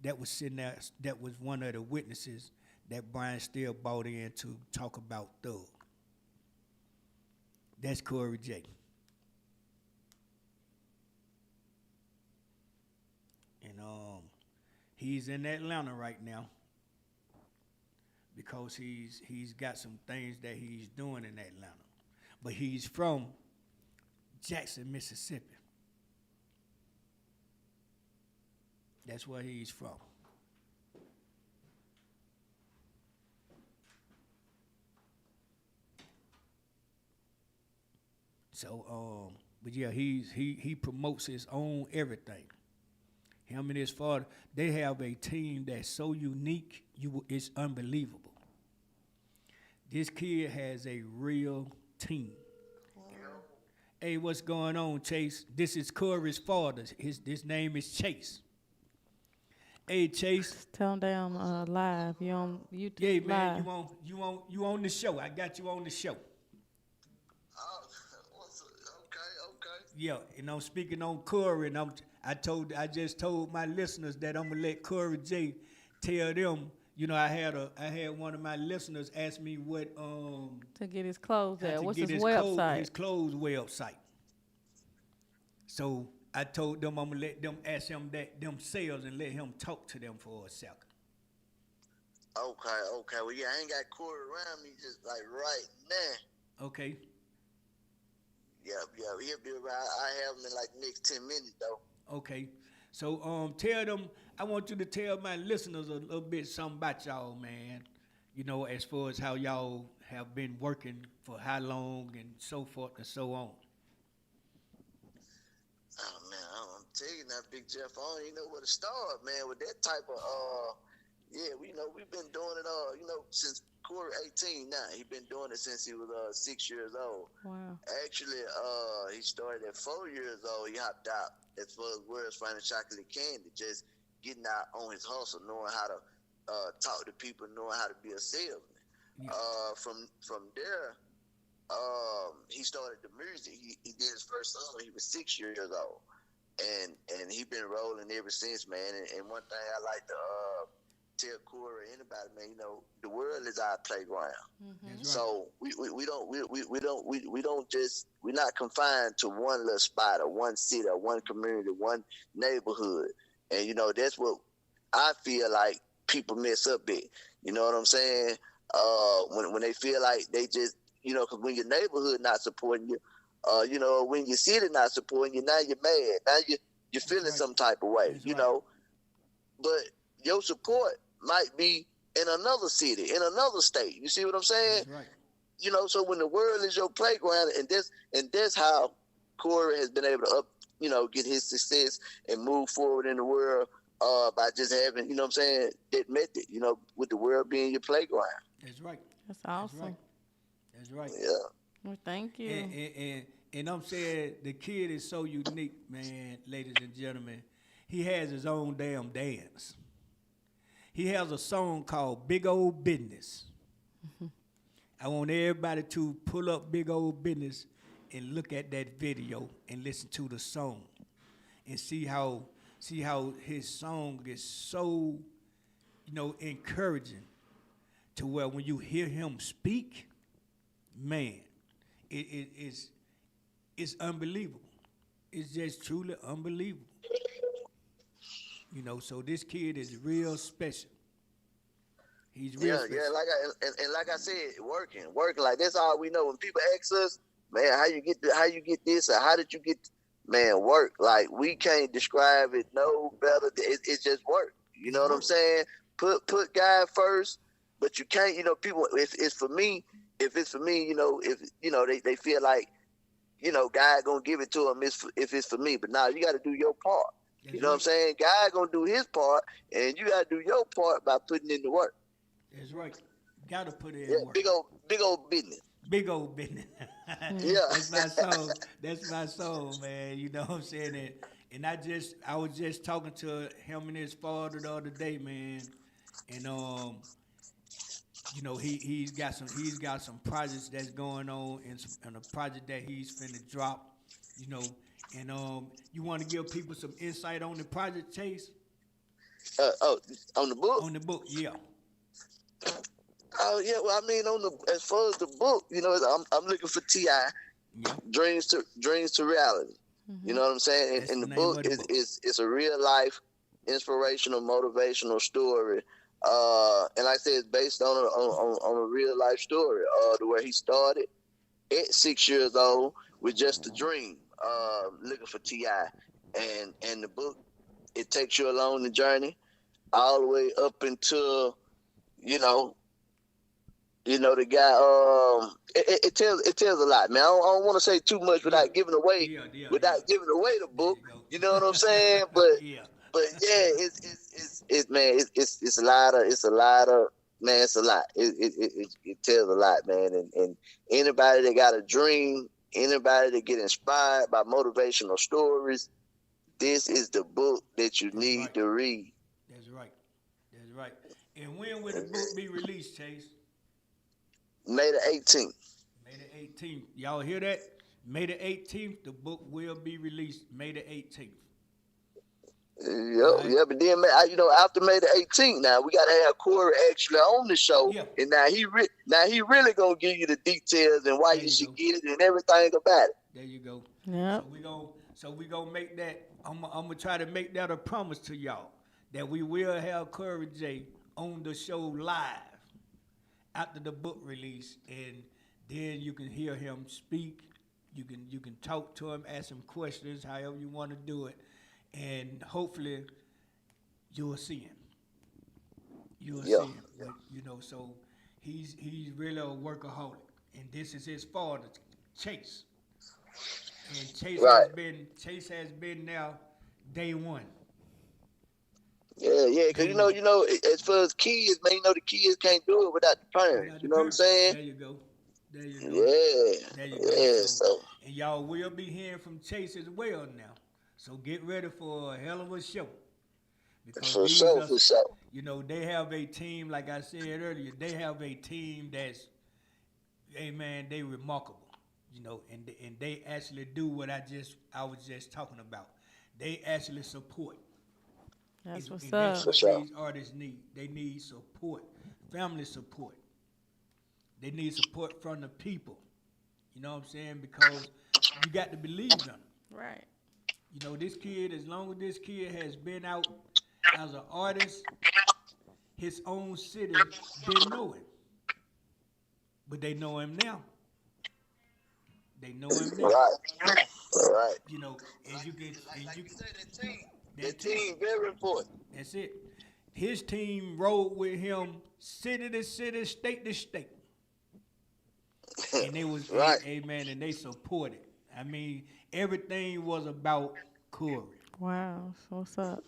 that was sitting there, that was one of the witnesses that Brian Steele brought in to talk about Thug. That's Corey J. And he's in Atlanta right now. because he's got some things that he's doing in Atlanta. But he's from Jackson, Mississippi. That's where he's from. So, but yeah, he promotes his own everything. Him and his father, they have a team that's so unique, it's unbelievable. This kid has a real team. Hey, what's going on, Chase? This is Corey's father. His name is Chase. Hey, Chase. Tell them down live. You on YouTube Yeah, man, live. you on the show. I got you on the show. Oh, okay. Yeah, and I'm speaking on Corey, and I just told my listeners that I'm gonna let Corey J tell them. You know, I had one of my listeners ask me what To get his clothes how at. to What's get his his website? clothes website. So I told them I'm gonna let them ask him that themselves and let him talk to them for a second. Okay. Well, yeah, I ain't got Corey around me just like right now. Okay. Yeah, he'll be around. I have him in like next 10 minutes though. Okay. So tell them, I want you to tell my listeners a little bit something about y'all, man. You know, as far as how y'all have been working for how long and so forth and so on. Oh man, I'm telling you now, Big Jeff, I don't even know where to start, man, with that type of yeah, we've been doing it since Corey 18 now. He been doing it since he was 6 years old. Wow. Actually, he started at 4 years old. He hopped out as far as words finding chocolate candy, just getting out on his hustle, knowing how to talk to people, knowing how to be a salesman. Yeah. From there, he started the music. He did his first song when he was 6 years old, and he been rolling ever since, man. And one thing I like to tell Corey or anybody, man, the world is our playground. Mm-hmm. That's right. So we're not confined to one little spot or one city or one community, one neighborhood. And that's what I feel like people mess up at. You know what I'm saying? When they feel like they just, because when your neighborhood not supporting you, when your city not supporting you, now you're mad. Now you're feeling right. some type of way, That's right. But your support might be in another city, in another state. You see what I'm saying? That's right. So when the world is your playground, and that's how Corey has been able to get his success and move forward in the world by just having, that method, with the world being your playground. That's right. That's awesome. That's right. Yeah. Well, thank you. And I'm saying the kid is so unique, man, ladies and gentlemen. He has his own damn dance. He has a song called Big Old Business. Mm-hmm. I want everybody to pull up Big Old Business and look at that video and listen to the song and see how his song is so, encouraging to where when you hear him speak, man, it's unbelievable. It's just truly unbelievable. So this kid is real special. He's real special. Yeah. Like I said, working. Like that's all we know. When people ask us, man, how you get this, or how did you get, man, work. Like we can't describe it no better. It's just work. You know what I'm saying? Put God first, but you can't. People. If it's for me, if they feel like, God gonna give it to them if it's for me. But now you got to do your part. You know what I'm saying? God gonna do his part, and you gotta do your part by putting in the work. That's right. Gotta put in work. Big old business. Big old business. Yeah. That's my song. That's my song, man. You know what I'm saying? And I was just talking to him and his father the other day, man. And he's got some projects that's going on and a project that he's finna drop, And you want to give people some insight on the project, Chase? On the book? On the book, yeah. Oh yeah, well, I mean, as far as the book, I'm looking for Ti. Yeah. Dreams to reality. Mm-hmm. You know what I'm saying? And the book is a real life, inspirational, motivational story And like I said, it's based on a real life story. The where he started at 6 years old with just a dream, looking for Ti, and the book, it takes you along the journey all the way up until you know the guy. It tells a lot, man. I don't want to say too much Yeah, without giving away the There book. you go. You know what I'm saying? But Yeah, but yeah, it's man, it's a lot of man, it's a lot. It tells a lot, man. And anybody that got a dream, anybody that get inspired by motivational stories, this is the book that you that's need right. to read. That's right. That's right. And when will the book be released, Chase? May the 18th. May the 18th. Y'all hear that? May the 18th, the book will be released. May the 18th. All Yep, right? yeah, but then after May the 18th, now we gotta have Corey actually on the show, Yeah, and now he really gonna give you the details and why there you you should go. get it and everything about it. There you go. Yep. So we gonna make that. I'm gonna try to make that a promise to y'all that we will have Curry J on the show live after the book release, and then you can hear him speak. You can talk to him, ask him questions, however you want to do it, and hopefully you'll see him. You'll Yeah, see him. But so he's really a workaholic, and this is his father, Chase. And right. Chase has been now day one. Yeah, because Day one. as far as kids, man, the kids can't do it without the parents. Without the You know what I'm parents. saying? There you go. There you go. Yeah, There you go. yeah. So So and y'all will be hearing from Chase as well now. So get ready for a hell of a show. Because for these sure, are for sure. they have a team, like I said earlier, they have a team that's, hey man, they remarkable. And they actually do what I was just talking about. They actually support. That's what's And that's up. For what sure. these artists need. They need support, family support. They need support from the people. You know what I'm saying? Because you got to believe them. Right. This kid, as long as this kid has been out as an artist, his own city didn't know him. But they know him now. They know him now. Right, right. And you can, and Like you, you said, that that team, team very important. that's it. His team rode with him city to city, state to state. And they was Right. amen, and they supported. I mean, everything was about Corey. Wow. So what's up?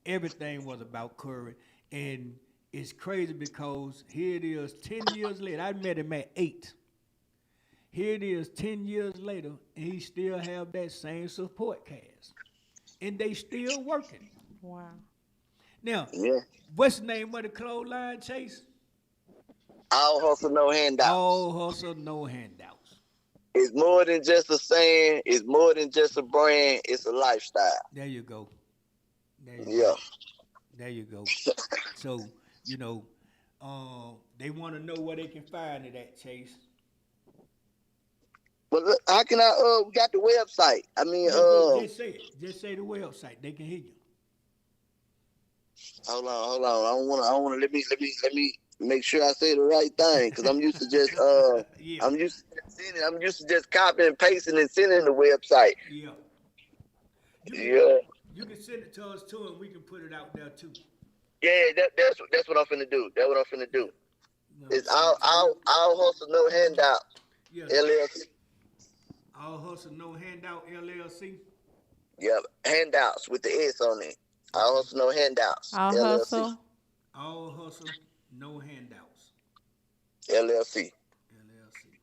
Everything was about Curry. And it's crazy because here it is 10 years later. I met him at 8. Here it is 10 years later, and he still have that same support cast. And they still working. Wow. Now, Yeah. what's the name of the clothesline, Chase? All hustle, no handouts. All hustle, no handouts. It's more than just a saying. It's more than just a brand. It's a lifestyle. There you go. There you Yeah. go. There you go. So, they want to know where they can find it at, Chase. But look, how can I? We got the website. I mean, Yeah, just say it. Just say the website. They can hear you. hold on. I don't wanna. Let me make sure I say the right thing because I'm used to just Yeah, I'm used to just sending. I'm used to just copying and pasting and sending the website. yeah. You can Yeah. you can send it to us too, and we can put it out there too. Yeah, that's what I'm finna do. That's what I'm finna Yeah. do. You know It's what I'm saying? all hustle, no handout. Yeah. LLC. All hustle, no handout. LLC. Yep, handouts with the S on it. All hustle, no handouts. I'll LLC. hustle. All hustle, no handouts. LLC. LLC.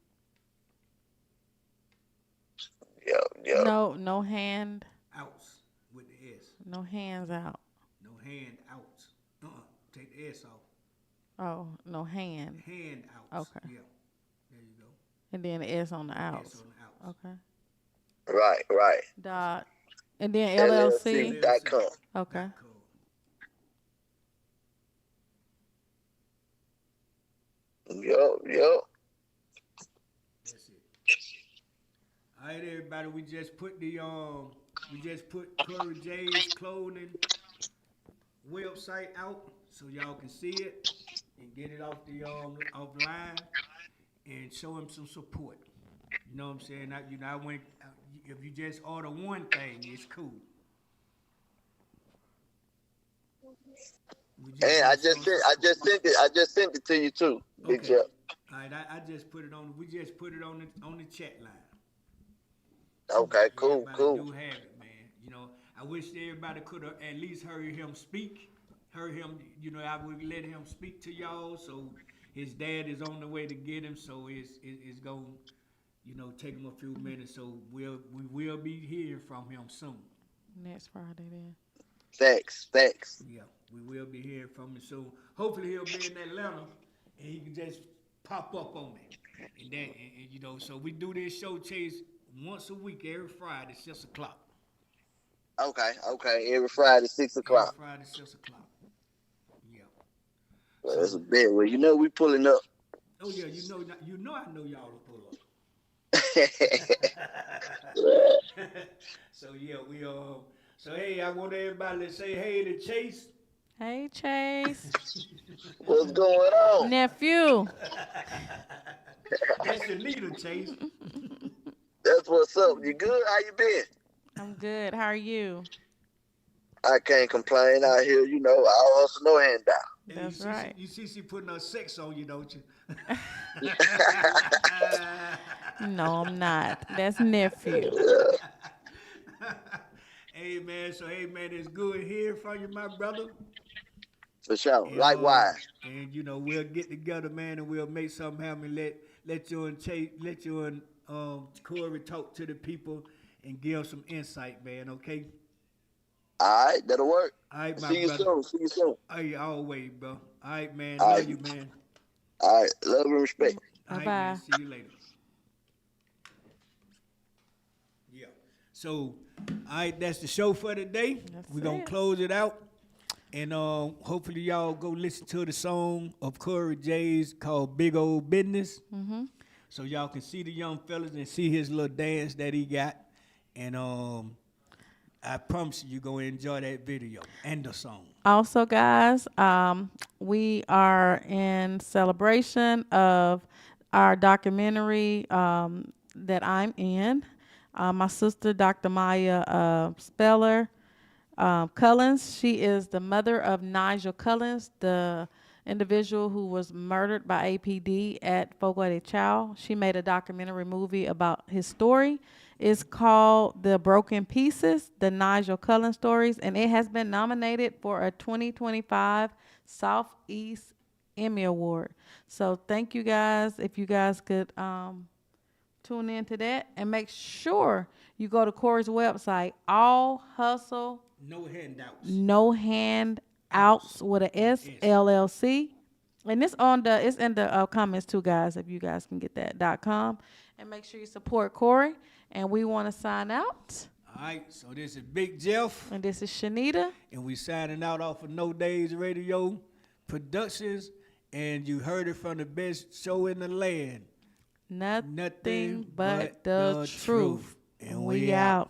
Yep. No hand. Outs with the S. No hands out. No hand outs. Take the S off. Oh, no hand. Hand outs. Okay. Yeah. There you go. And then the S on the S outs. on the outs. Okay. Right. Dot. And then LLC. LLC.com. Okay. Cool. Yep. That's it. All right, everybody. We just put Curry J's clothing website out. so y'all can see it and get it offline and show him some support. You know what I'm saying? I went. If you just order one thing, it's cool. We just And want to show him support. I just sent it to you too, Big Okay. Jeff. All right. I just put it on. We just put it on the chat line. Okay, cool, Everybody cool. do have it, man. I wish everybody could have at least heard him speak. Heard him. I would let him speak to y'all. So his dad is on the way to get him. So it's gonna take him a few minutes. So we will be hearing from him soon. Next Friday then. Thanks, thanks. Yeah, we will be hearing from him soon. Hopefully he'll be in Atlanta and he can just pop up on me. So we do this show chase once a week, every Friday, 6 o'clock. Okay, okay. Every Friday, six Every o'clock. Friday, 6 o'clock. Yeah. Well, that's a So, bit. Well, we pulling up. oh yeah, I know y'all will pull up. So yeah, So hey, I want everybody to say hey to Chase. Hey, Chase. What's going on? Nephew. That's your leader, Chase. That's what's up. You good? How you been? I'm good. How are you? I can't complain out here. I also no handout. Hey, That's right. you see she putting her sex on you, don't you? No, I'm not. That's nephew. Hey man, it's good hearing from you, my brother. For sure. And Likewise. we'll get together, man, and we'll make something happen. Let you and Chase, let you and Corey talk to the people and give them some insight, man. Okay. All right, that'll work. All right, my See you brother. soon. See you soon. Hey, always, bro. All right, man. All Love right. you, man. All right. Love and respect. All right, Bye-bye. man. See you later. Yeah. So, all right, that's the show for today. We're going to close it out. And hopefully y'all go listen to the song of Corey J's called Big Old Business. Mm-hmm. So y'all can see the young fellas and see his little dance that he got. And I promise you're going to enjoy that video and the song. Also, guys, we are in celebration of our documentary that I'm in. My sister, Dr. Maya Speller Cullins, she is the mother of Nigel Cullins, the individual who was murdered by APD at Fogo de Chao. She made a documentary movie about his story. It's called The Broken Pieces, the Nigel Cullins stories, and it has been nominated for a 2025 Southeast Emmy Award. So thank you guys. If you guys could tune in to that and make sure you go to Corey's website, All Hustle No handouts. No Handouts with a S LLC. And it's in the comments too, guys, if you guys can get that .com. And make sure you support Corey. And we want to sign out. All right, so this is Big Jeff. And this is Shanita. And we signing out off of No Days Radio Productions. And you heard it from the best show in the land. Nothing but the truth. And we out.